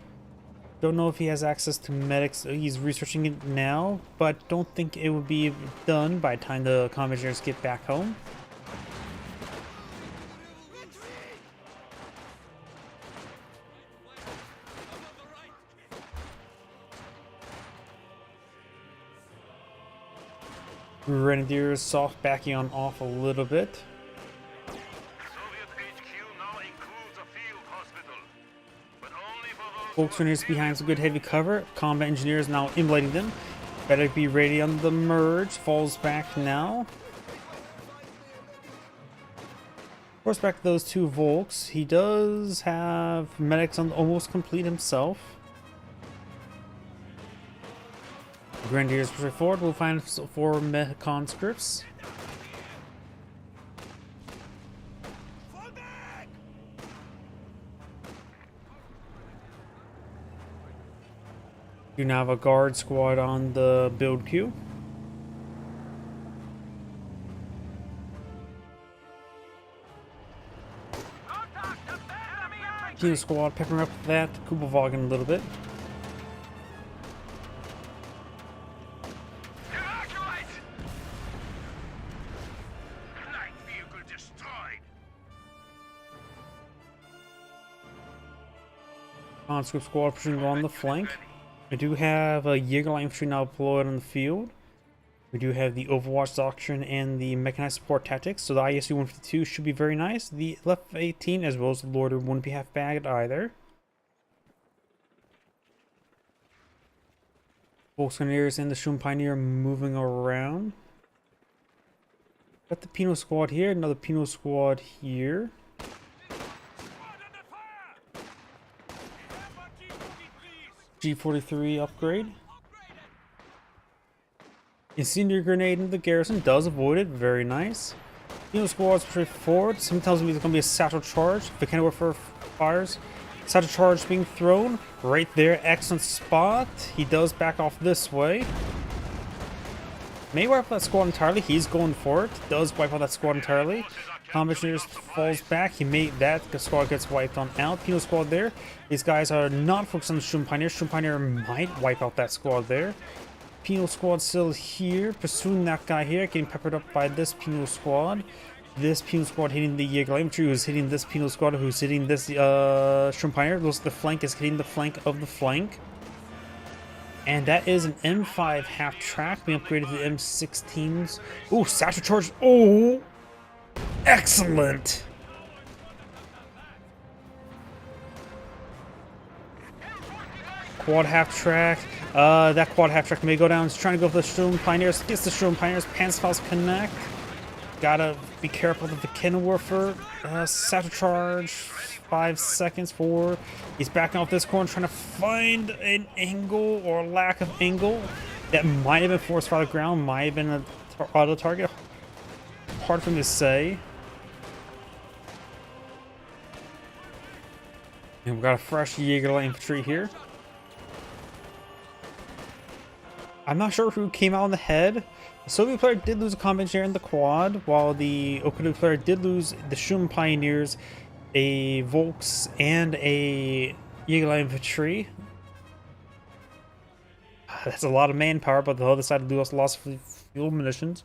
Don't know if he has access to medics. He's researching it now, but don't think it would be done by the time the combat engineers get back home. Grenadiers soft backing on off a little bit. Soviet HQ now includes a field hospital, but only for those Volkswagen's behind some good heavy cover. Combat engineers now immolating them. Better be ready on the merge. Falls back now. Force back those two Volks. He does have medics on almost complete himself. Grenadiers push forward. We'll find 4 conscripts. You now have a guard squad on the build queue. Team squad peppering up that Kubelwagen a little bit. evacuate! Light vehicle destroyed. Conscript squad pushing on the flank. We do have a Jägerline infantry now deployed on the field. We do have the Overwatch Doctrine and the Mechanized Support Tactics, so the ISU 152 should be very nice. The left 18 as well as the Lord wouldn't be half bagged either. Volkswageners and the Shroom Pioneer moving around. Got the Penal Squad here, another Penal Squad here. G43 upgrade. Incendiary grenade into the garrison does avoid it. Very nice. Penal squad's pretty forward. Something tells me there's going to be a satchel charge. The Cannon Warfare fires. Satchel charge being thrown. Right there. Excellent spot. He does back off this way. May wipe out that squad entirely. He's going for it. Does wipe out that squad entirely. Combat engineers falls back. He made that. The squad gets wiped on out. Penal squad there. These guys are not focused on the Shroom Pioneer. Shroom Pioneer might wipe out that squad there. Penal squad still here, pursuing that guy here, getting peppered up by this penal squad. This penal squad hitting the Jäger infantry, who's hitting this penal squad, who's hitting this Shroom Pioneer. Looks like the flank is hitting the flank of the flank. And that is an M5 half track being upgraded to the M16s. Oh, satchel charge. Oh, excellent. Quad half track. That quad half track may go down. He's trying to go for the Shroom Pioneers. Gets the Shroom Pioneers. Panzerfaust connect. Gotta be careful with the Cannon Warfare. Satchel charge. 5 seconds forward. He's backing off this corner, trying to find an angle or lack of angle that might have been forced by the ground. Might have been an auto target. Hard for me to say. And we've got a fresh Jäger infantry here. I'm not sure who came out on the head. The Soviet player did lose a combat engineer in the quad, while the Okudu player did lose the Shroom Pioneers, a Volks, and a Jäger infantry. That's a lot of manpower, but the other side lost fuel munitions.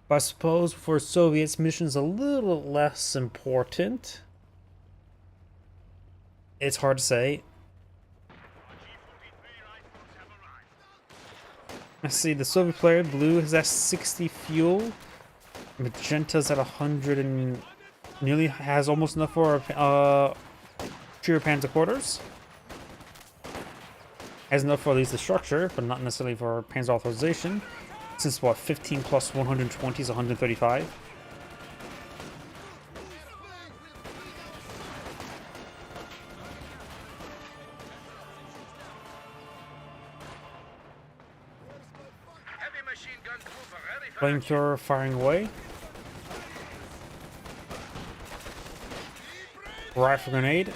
But I suppose for Soviets, missions a little less important. It's hard to say. Let's see, the Soviet player, blue, has at 60 fuel. Magenta's at 100 and nearly has almost enough for trio panzer quarters. Has enough for at least the structure, but not necessarily for panzer authorization. Since what, 15 plus 120 is 135. Heavy machine gun trooper ready for action. Flamethrower firing away. Rifle grenade.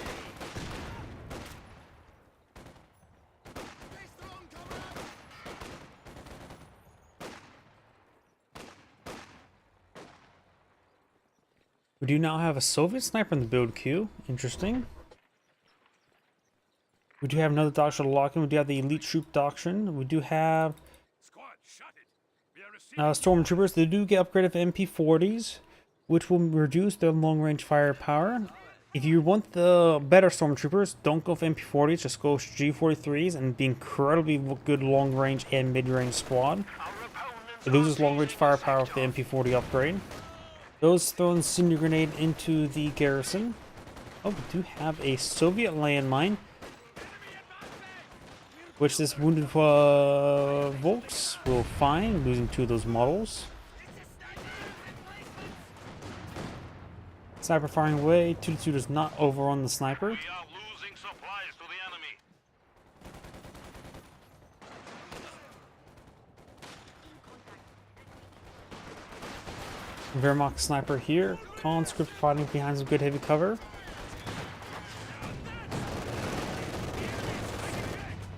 We do now have a Soviet sniper in the build queue. Interesting. We do have another doctrine to lock in. We do have the elite troop doctrine. We do have Squad, shut it. We are receiving stormtroopers. They do get upgraded to MP40s, which will reduce their long-range firepower. If you want the better stormtroopers, don't go for MP40s. Just go G43s and be incredibly good long-range and mid-range squad. our opponents. It loses long-range firepower with the MP40 upgrade. Those throwing Cinder Grenade into the garrison. Oh, we do have a Soviet landmine, which this wounded Volks will find, losing 2 of those models. Sniper firing away. 2-2 does not overrun the sniper. We are losing supplies to the enemy. Wehrmacht sniper here. Conscript fighting behind some good heavy cover.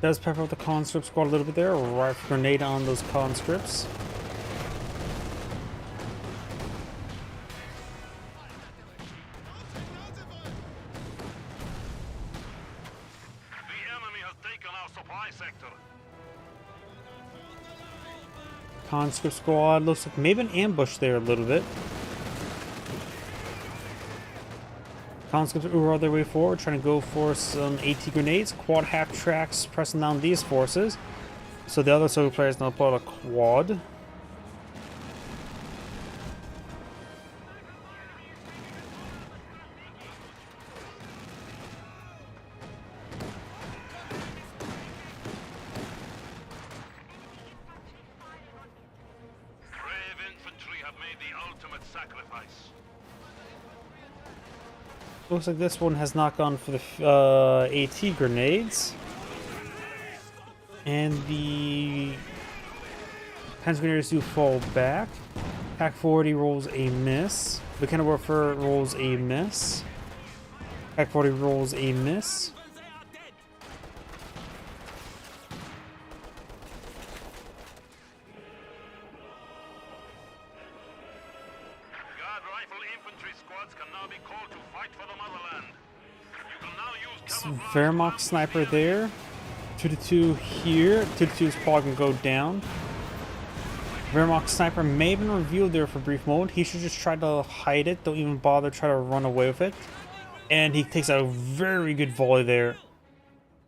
Does pepper out the conscript squad a little bit there. A rifle grenade on those conscripts. The enemy has taken our supply sector. Conscript squad looks like maybe an ambush there a little bit. Conscripts are on their way forward, trying to go for some AT grenades. Quad half tracks pressing down these forces. So the other Soviet players now pull out a quad. Brave infantry have made the ultimate sacrifice. Looks like this one has not gone for the AT grenades. And the Panzer Grenadiers do fall back. Pack 40 rolls a miss. The Cannon Warfare rolls a miss. Pack 40 rolls a miss. Guard rifle infantry squads can now be called to fight for the motherland. You can now use camouflage. Wehrmacht sniper there. 2-2 here. 2-2's probably gonna go down. Wehrmacht sniper may have been revealed there for a brief moment. He should just try to hide it. Don't even bother try to run away with it. And he takes a very good volley there.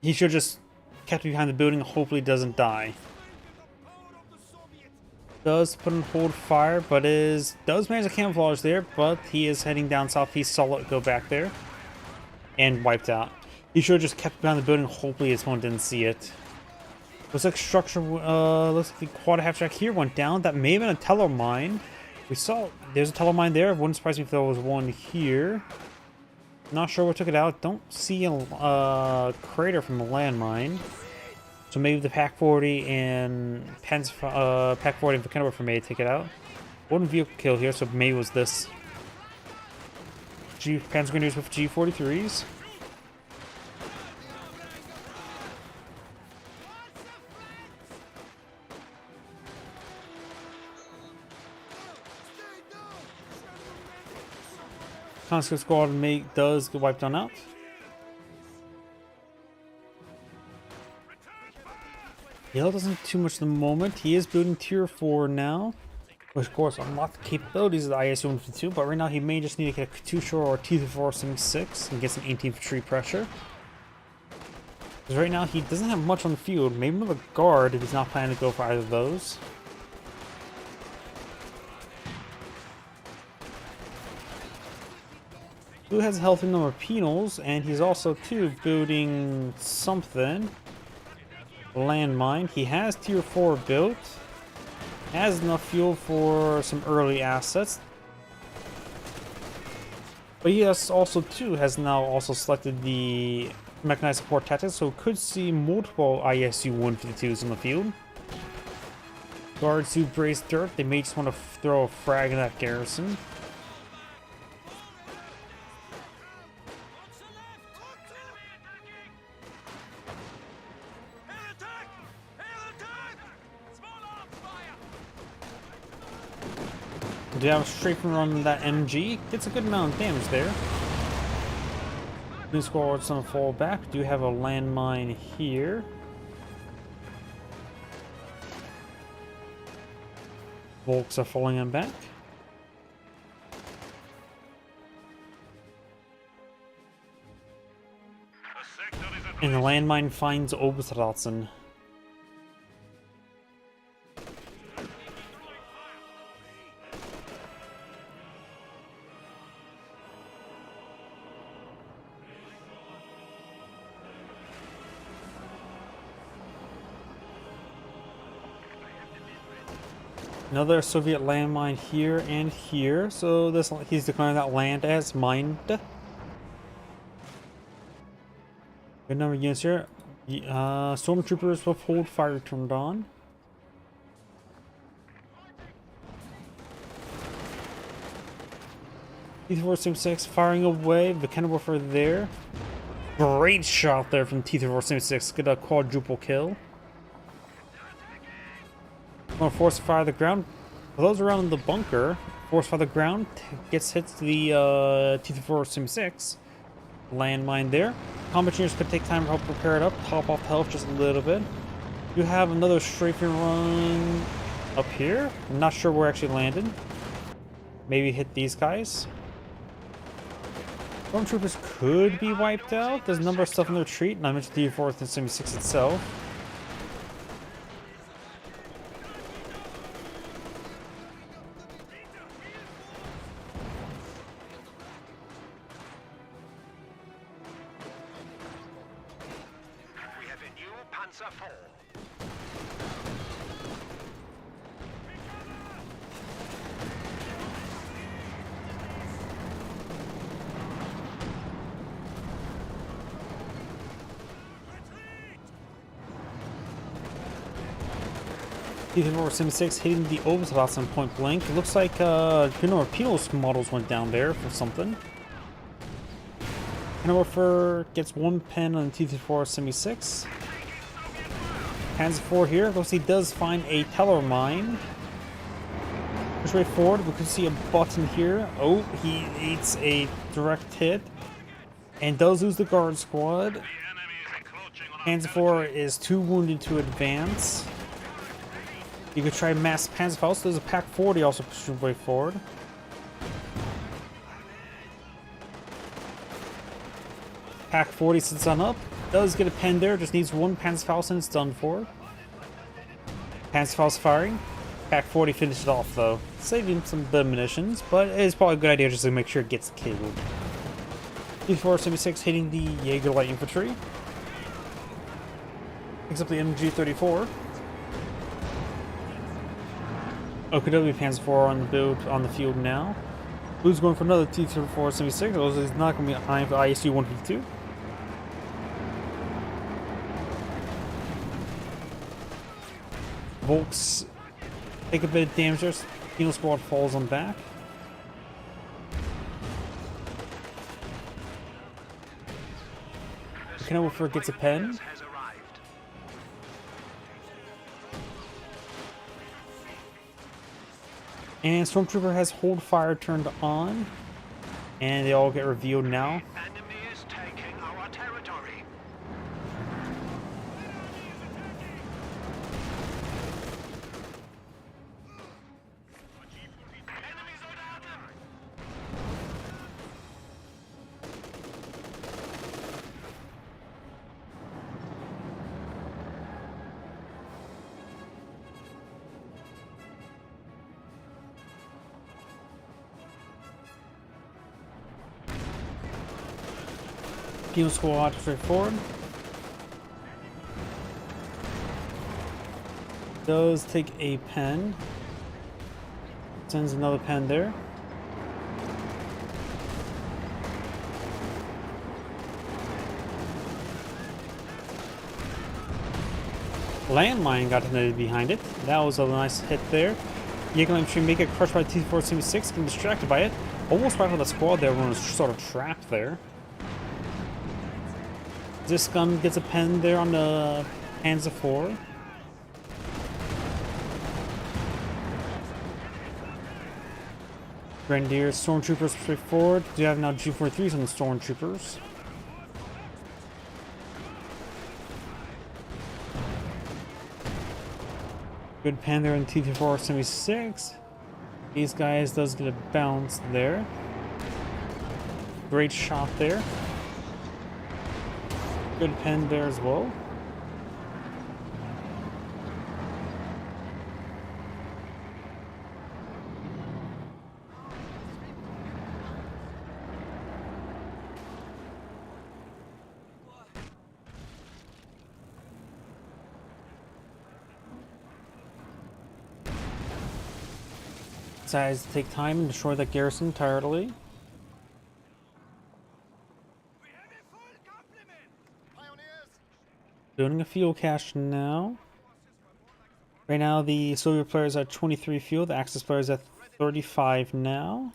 He should just kept it behind the building and hopefully doesn't die. Does put on hold fire, but does manage to camouflage there, but he is heading down southeast. Saw it go back there. And wiped out. He should have just kept behind the building. Hopefully his opponent didn't see it. Looks like structure, looks like the quad half track here went down. That may have been a teller mine. We saw, there's a teller mine there. Wouldn't surprise me if there was one here. Not sure what took it out. Don't see a crater from the landmine. So maybe the Pack 40 and Pack 40 and Kenilworth may take it out. One vehicle kill here, so maybe it was this. Panzer Grenadiers with G43s. Conscript squad does get wiped on out. Yale doesn't have too much at the moment. He is building tier 4 now. Which of course unlock the capabilities of the IS-152, but right now he may just need to get a Katusha or a T-4 6 and get some anti-infantry pressure. Because right now he doesn't have much on the field. Maybe another guard if he's not planning to go for either of those. Blue has a healthy number of penals, and he's also too building something. Landmine. He has tier 4 built. Has enough fuel for some early assets. But he has also too has now also selected the mechanized support tactics, so could see multiple ISU 152s on the field. Guards who brace dirt, they may just want to throw a frag in that garrison. Do you have a strafing run on that MG? Gets a good amount of damage there. New squad's gonna fall back. Do you have a landmine here? Volks are falling on back. And the landmine finds Oberstratzen. Another Soviet landmine here and here, so this he's declaring that land as mined. Good number of units here. Stormtroopers with hold fire turned on. T-476 firing away. The cannon warfare there. Great shot there from T-476. Get a quadruple kill. I'm gonna force fire the ground. For those around the bunker, force fire the ground gets hit to the T-476. Landmine there. Combat engineers could take time to help repair it up, top off the health just a little bit. You have another strafing run up here. I'm not sure where it actually landed. Maybe hit these guys. Stormtroopers could be wiped out. There's a number of stuff in the retreat, and I mentioned the T-476 itself. T-476 hitting the Oberstratzen point blank. It looks like Pinos models went down there for something. Hanover gets one pen on the T-476. Hands 4 here. Looks he does find a teller mine. Push way forward. We could see a button here. Oh, he eats a direct hit. And does lose the guard squad. Hands 4 is too wounded to advance. You could try mass Panzerfaust. There's a Pack 40 also pushing way forward. Pack 40 sits on up. Does get a pen there. Just needs one Panzerfaust and it's done for. Panzerfaust firing. Pack 40 finished it off though. Saving some bit of munitions, but it's probably a good idea just to make sure it gets killed. T-476 hitting the Jaeger light infantry. Picks up the MG-34. OKW Panzer 4 on the build on the field now. Blue's going for another T-476. Those is not going to be behind for ISU 152. Volks take a bit of damage there. Penal squad falls on back. Kenilworth gets a pen. And Stormtrooper has hold fire turned on. And they all get revealed now. Enemy is taking our territory. Enemies are down. Pino squad straight forward. Does take a pen. Sends another pen there. Landmine got detonated behind it. That was a nice hit there. Eagle Infantry may get crushed by T-476, getting distracted by it. Almost right for the squad there, everyone was sort of trapped there. This gun gets a pen there on the Panzer IV. Grenadiers, Stormtroopers straight forward. We have now G43s on the Stormtroopers. Good pen there in T-476. These guys does get a bounce there. Great shot there. Good pen there as well. Decides to take time and destroy that garrison entirely. Building a fuel cache now. Right now the Soviet player is at 23 fuel, the Axis player is at 35 now.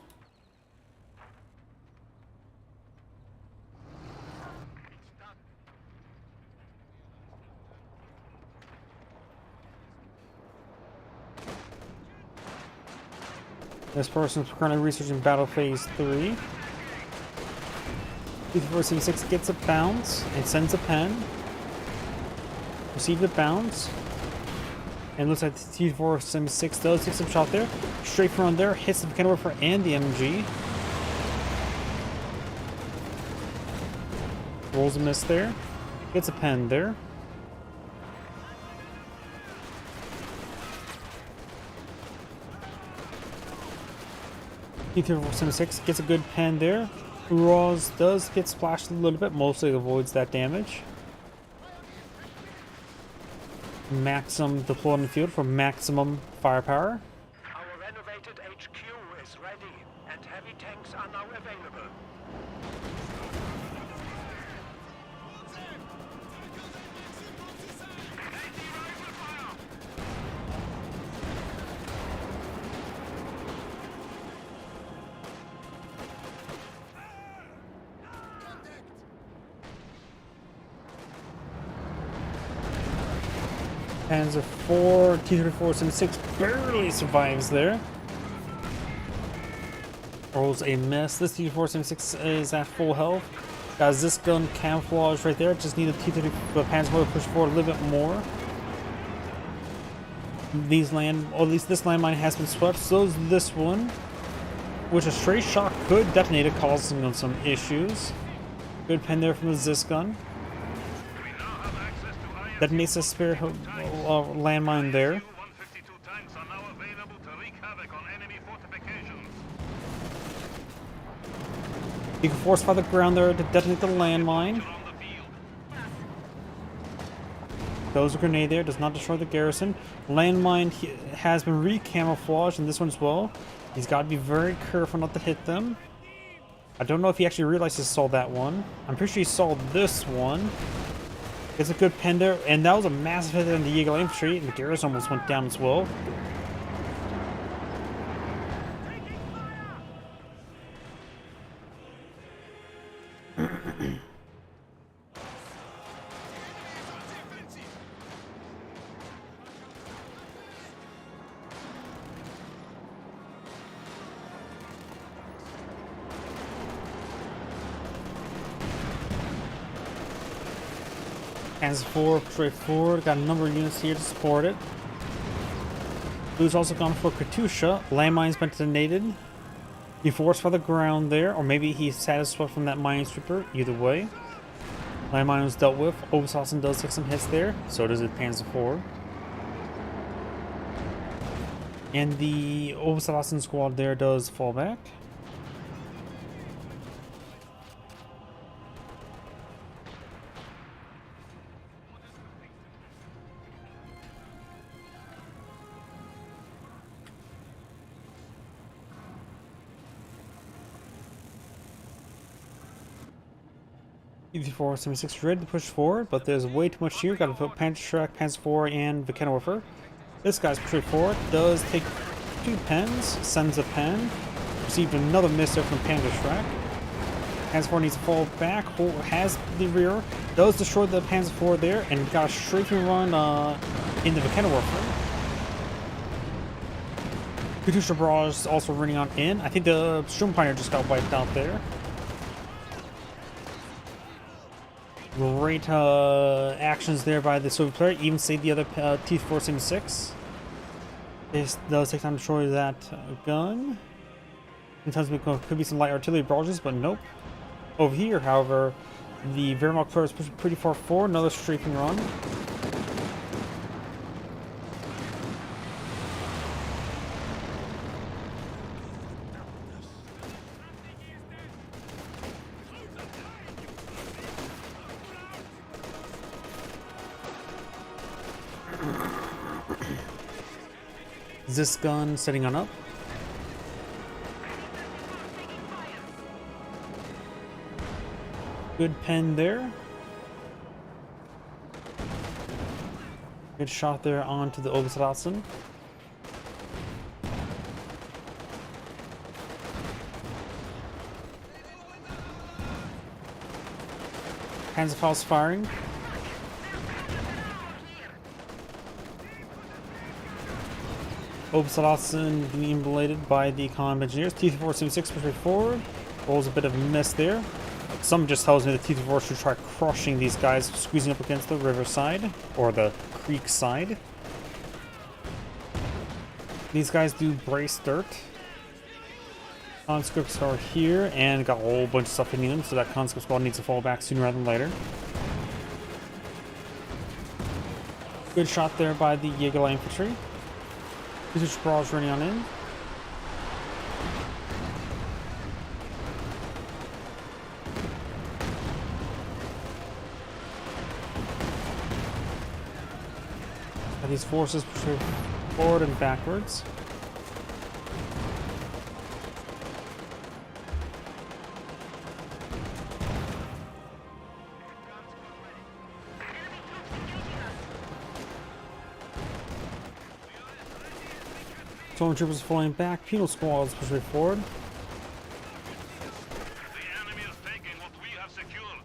This person's currently researching Battle Phase 3. T-476 gets a bounce and sends a pen. Receive the bounce. And looks like the T-476 does take some shot there. Straight from there, hits the Kenworth and the MG. Rolls a miss there. Gets a pen there. T-476 gets a good pen there. Uraz does get splashed a little bit, mostly avoids that damage. Maxim deployed in the field for maximum firepower. Our renovated HQ is ready, and heavy tanks are now available. Panzer IV, T-3476 barely survives there. Rolls a miss. This T-3476 is at full health. Got this gun camouflage right there. Just need the Panzer IV to push forward a little bit more. These or at least this landmine has been swept. So is this one, which a stray shot could detonate it, causing them some issues. Good pen there from the Zis gun. Detonates a spare landmine there. 152 tanks are now available to wreak havoc on enemy fortifications. You can force fire the ground there to detonate the landmine. Throws a grenade there, does not destroy the garrison. Landmine has been re-camouflaged in this one as well. He's got to be very careful not to hit them. I don't know if he actually realized he saw that one. I'm pretty sure he saw this one. Gets a good pen there, and that was a massive hit on the Eagle Infantry, and the garrison almost went down as well. Panzer IV straight forward, got a number of units here to support it. Blue's also gone for Katusha. Landmine's been detonated. He forced by the ground there, or maybe he's satisfied from that minesweeper. Either way. Landmine was dealt with. Obershausen does take some hits there, so does the Panzer IV. And the Obershausen squad there does fall back. T-34, 76 ready to push forward, but there's way too much here. Gotta put Panzerschreck, Panzer IV, and Vickenwerfer. This guy's pretty forward. Does take 2 pens, sends a pen. Received another miss there from Panzerschreck. Panzer IV needs to fall back, has the rear, does destroy the Panzer IV there, and got a strafing run into Vickenwerfer. Katusha Barrage is also running on in. I think the Sturmpioneer just got wiped out there. Great actions there by the Soviet player, even saved the other T-476. This does take time to destroy that gun. Sometimes there could be some light artillery barrages, but nope. Over here, however, the Wehrmacht player is pushing pretty far forward. Another strafing run. Is this gun setting on up? Good pen there. Good shot there onto the Oberstrassen. Panzerfaust firing. Oberstrassen being belated by the column engineers. T-476 pushes forward. Rolls a bit of a miss there. Some just tells me the T-34 should try crushing these guys, squeezing up against the riverside, or the creek side. These guys do brace dirt. Conscripts are here, and got a whole bunch of stuff hitting them, so that conscript squad needs to fall back sooner rather than later. Good shot there by the Jaeger infantry. British Brawls running on in. These forces push forward and backwards. Stormtroopers falling back. Penal squads pushing forward. The enemy is taking what we have secured.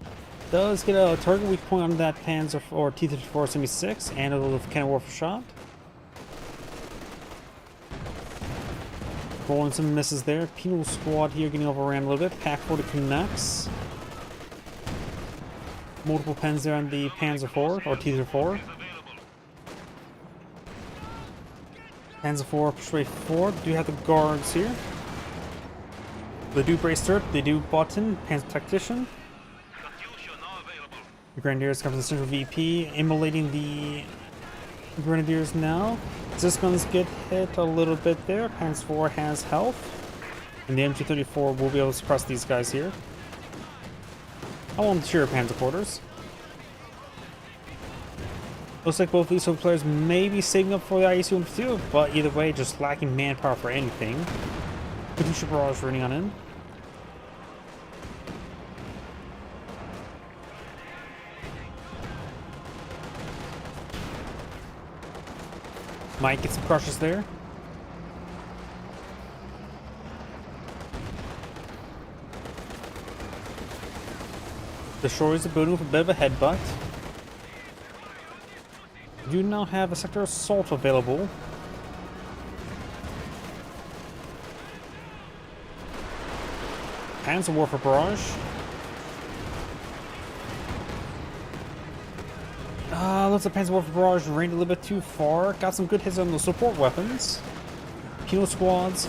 Does get a target weak point on that Panzer or T-34 76 and a little cannon warfare shot. Rolling some misses there. Penal squad here getting overran a little bit. Pack 40 connects. Multiple pens there on the Panzer IV or T-34. Panzer IV straight forward. Do have the guards here. They do brace dirt. They do button. Panzer tactician. The Grenadiers come to the central VP, immolating the Grenadiers now. This guns get hit a little bit there. Panzer IV has health. And the MG34 will be able to suppress these guys here. I want to cheer Panzer quarters. Looks like both these two players may be saving up for the IEC-152, but either way, just lacking manpower for anything. Katusha Barrage running on in. Might get some crushes there. Destroys the building with a bit of a headbutt. We do now have a sector assault available. Panzer Warfare Barrage. Looks like Panzer Warfare Barrage rained a little bit too far. Got some good hits on the support weapons. Penal squads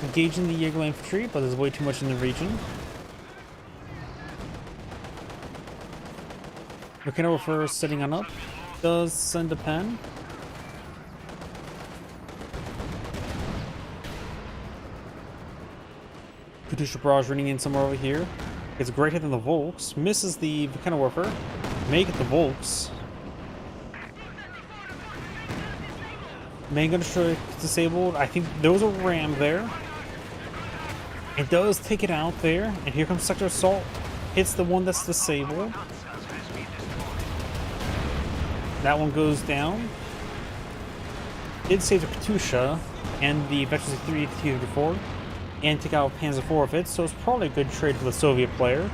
engaging the Jaeger infantry, but there's way too much in the region. Vickenwerfer setting on up. Does send a pen. Katusha Barrage running in somewhere over here. Gets a great hit on the Volks. Misses the Vickenwerfer. May get the Volks. Main gun destroyer disabled. I think there was a ram there. It does take it out there. And here comes Sector Assault. Hits the one that's disabled. That one goes down. Did save the Katusha and the Veterans 3 T-34 and take out Panzer IV of it, so it's probably a good trade for the Soviet player.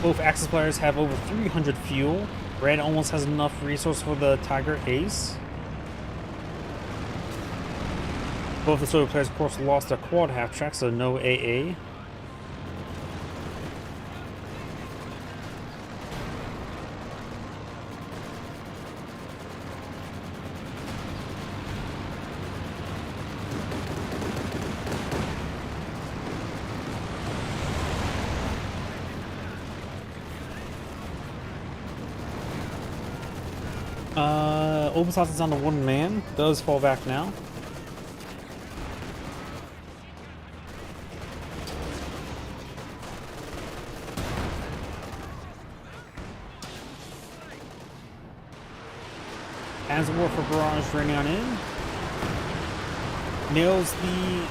Both Axis players have over 300 fuel. Red almost has enough resource for the Tiger Ace. Both the Soviet players, of course, lost their quad half-track, so no AA. Obersass is on the one man, does fall back now. As a war for barrage running on in. Nails the...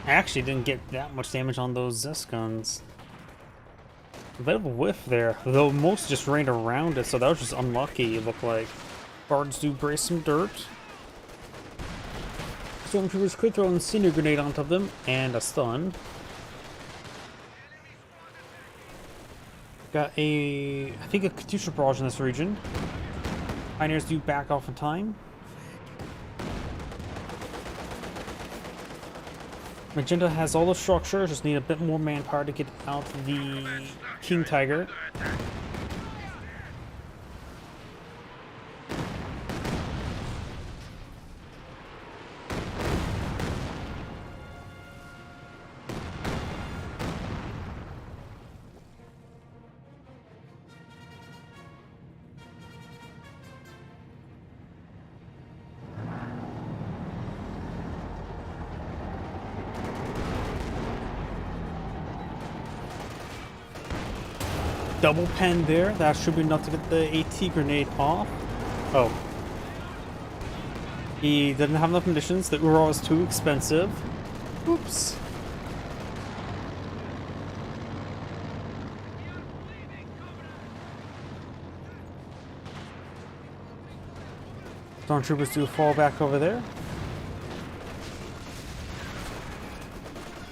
I actually didn't get that much damage on those Zest guns. A bit of a whiff there, though most just rained around it, so that was just unlucky, it looked like. Guards do brace some dirt. Stormtroopers could throw an incendiary grenade onto them, and a stun. Got I think a Katusha barrage in this region. Pioneers do back off in time. Magenta has all the structure, just need a bit more manpower to get out the King Tiger. Double pen there. That should be enough to get the AT grenade off. Oh. He didn't have enough munitions. The Ural was too expensive. Oops. Stormtroopers do fall back over there.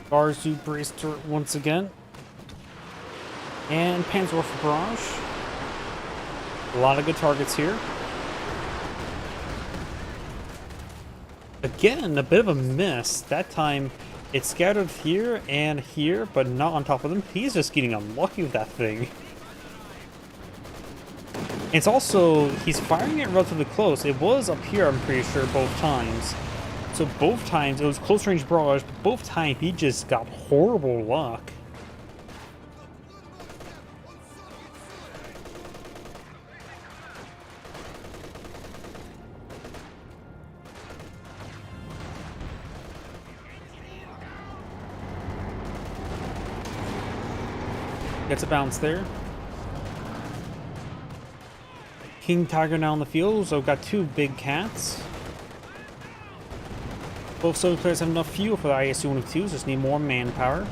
Guards do brace turret once again. And Panzerwerfer barrage. A lot of good targets here. Again, a bit of a miss. That time, it scattered here and here, but not on top of them. He's just getting unlucky with that thing. It's also, he's firing it relatively close. It was up here, I'm pretty sure, both times. So both times, it was close range barrage, but both times he just got horrible luck. Gets a bounce there. King Tiger now on the field, so got two big cats. Both Soviet players have enough fuel for the ISU-102s, just need more manpower.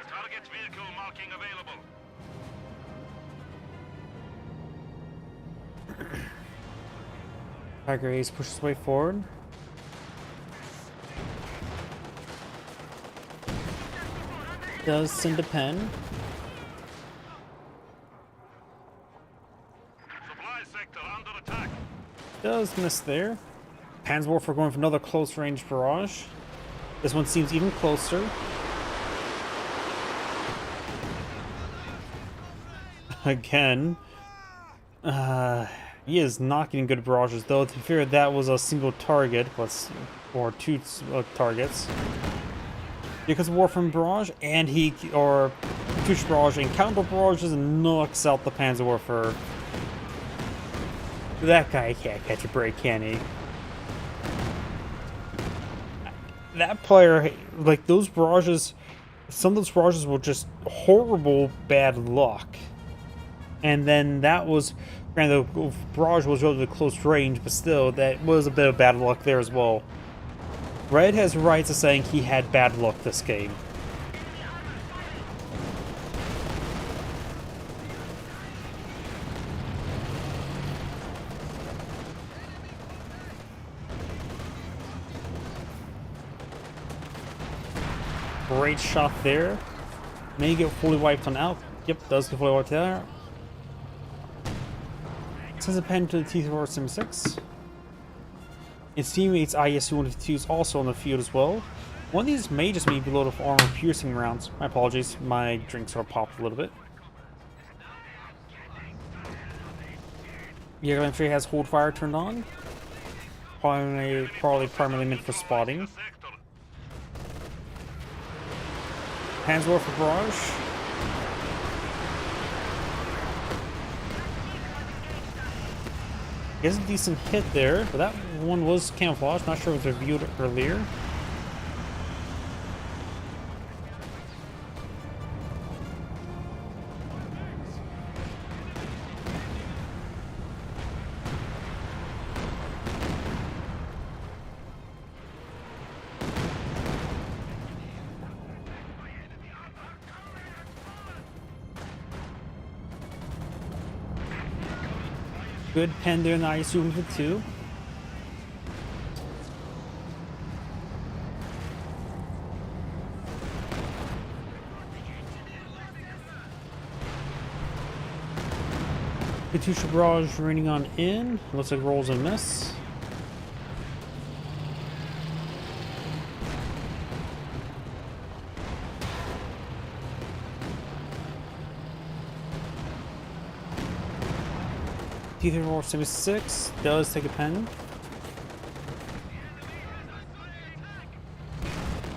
Target vehicle marking available. Tiger Ace pushes his way forward. Does send a pen. Supply sector under attack. Does miss there. Panzerwerfer going for another close range barrage. This one seems even closer. Again. He is not getting good barrages, though. To be fair, that was a single target, or two targets. Because of Warframe barrage, and Katusha barrage and counter barrages, and knocks out the Panzerwerfer. That guy can't catch a break, can he? that player, like those barrages, some of those barrages were just horrible bad luck. And then that was, granted, the barrage was relatively close range, but still, that was a bit of bad luck there as well. Red has rights to saying he had bad luck this game. Great shot there. May get fully wiped on out. Yep, does get fully wiped there. Sends a pen to the T-476. Its teammates ISU-152 is also on the field as well. One of these may just be loaded with armor-piercing rounds. My apologies, my drink sort of popped a little bit. The airline infantry has hold fire turned on. Probably primarily meant for spotting. Hands lower for barrage. Gets a decent hit there, but that one was camouflaged. Not sure if it was reviewed earlier. Good pen there in the ISU-152. Katusha barrage raining on in. Looks like rolls a miss. T-476 does take a pen.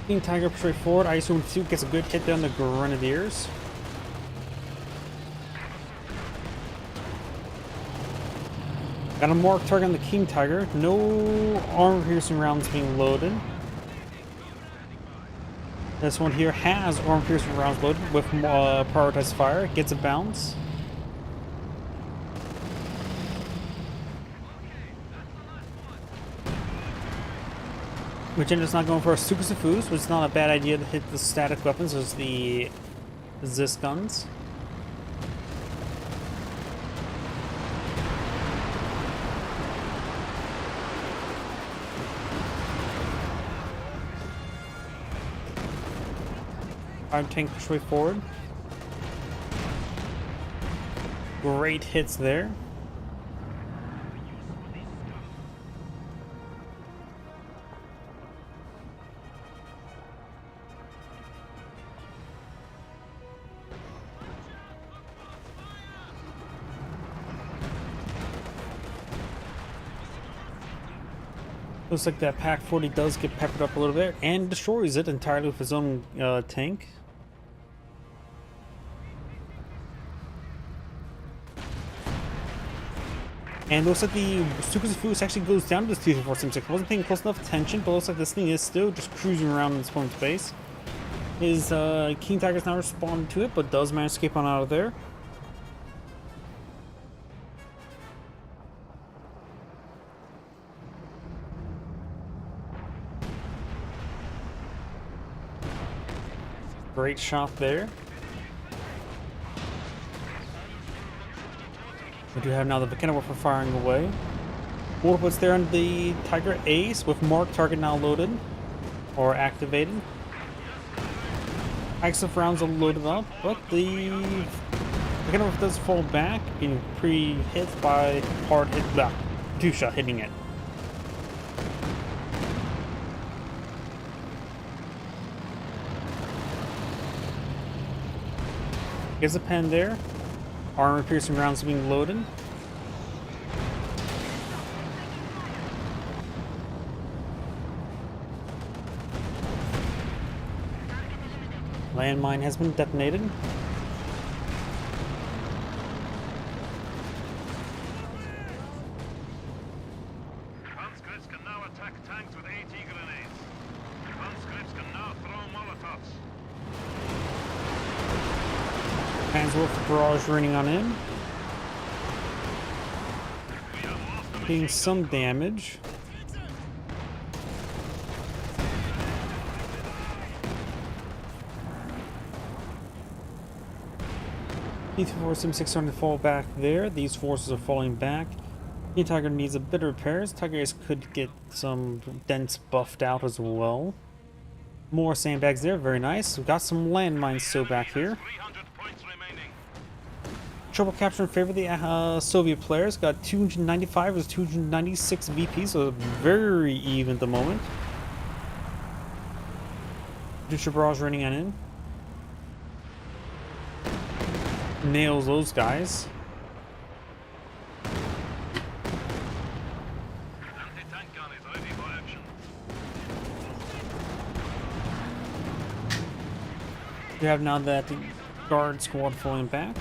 King Tiger straight forward. ISU-152 gets a good hit down the Grenadiers. Got a marked target on the King Tiger. No armor-piercing rounds being loaded. This one here has armor-piercing rounds loaded with prioritized fire. Gets a bounce. Magenda's not going for a Sukasafus, which is not a bad idea to hit the static weapons as the Zis guns. Arm tank straight forward. Great hits there. Looks like that Pack 40 does get peppered up a little bit and destroys it entirely with his own tank. And looks like the Sukasafus actually goes down to this T-476. Wasn't paying close enough attention, but looks like this thing is still just cruising around in its own space. His King Tiger's not responding to it, but does manage to escape on out of there. Great shot there. We do have now the Vakina Warfare firing away. What's there on the Tiger Ace with marked target now loaded or activated. Active rounds are loaded up, but the Vakina Warfare does fall back, being pre-hit by hard hit. Katusha hitting it. Gets a pen there. Armor piercing rounds being loaded. Landmine has been detonated. Conscripts can now attack tanks with AT grenades. conscripts can now throw Molotovs. Transwolf barrage running on in. We have lost the Doing machine some gun. damage. These forces M600 fall back there. These forces are falling back. The Tiger needs a bit of repairs. Tigers could get some dents buffed out as well. More sandbags there, very nice. We've got some landmines still back here. 300 points remaining. Trouble capture in favor of the Soviet players. Got 295 versus 296 VP, so very even at the moment. Future barrage running on in. Nails those guys. Anti-tank gun is ready for action. You have now that guard squad falling back.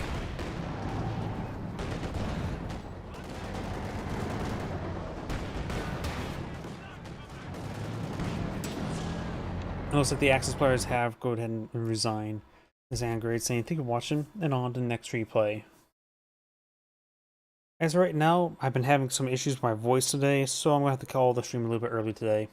It looks like the Axis players have go ahead and resign. As Angrade saying, thank you for watching, and on to the next replay. As of right now, I've been having some issues with my voice today, so I'm going to have to call the stream a little bit early today.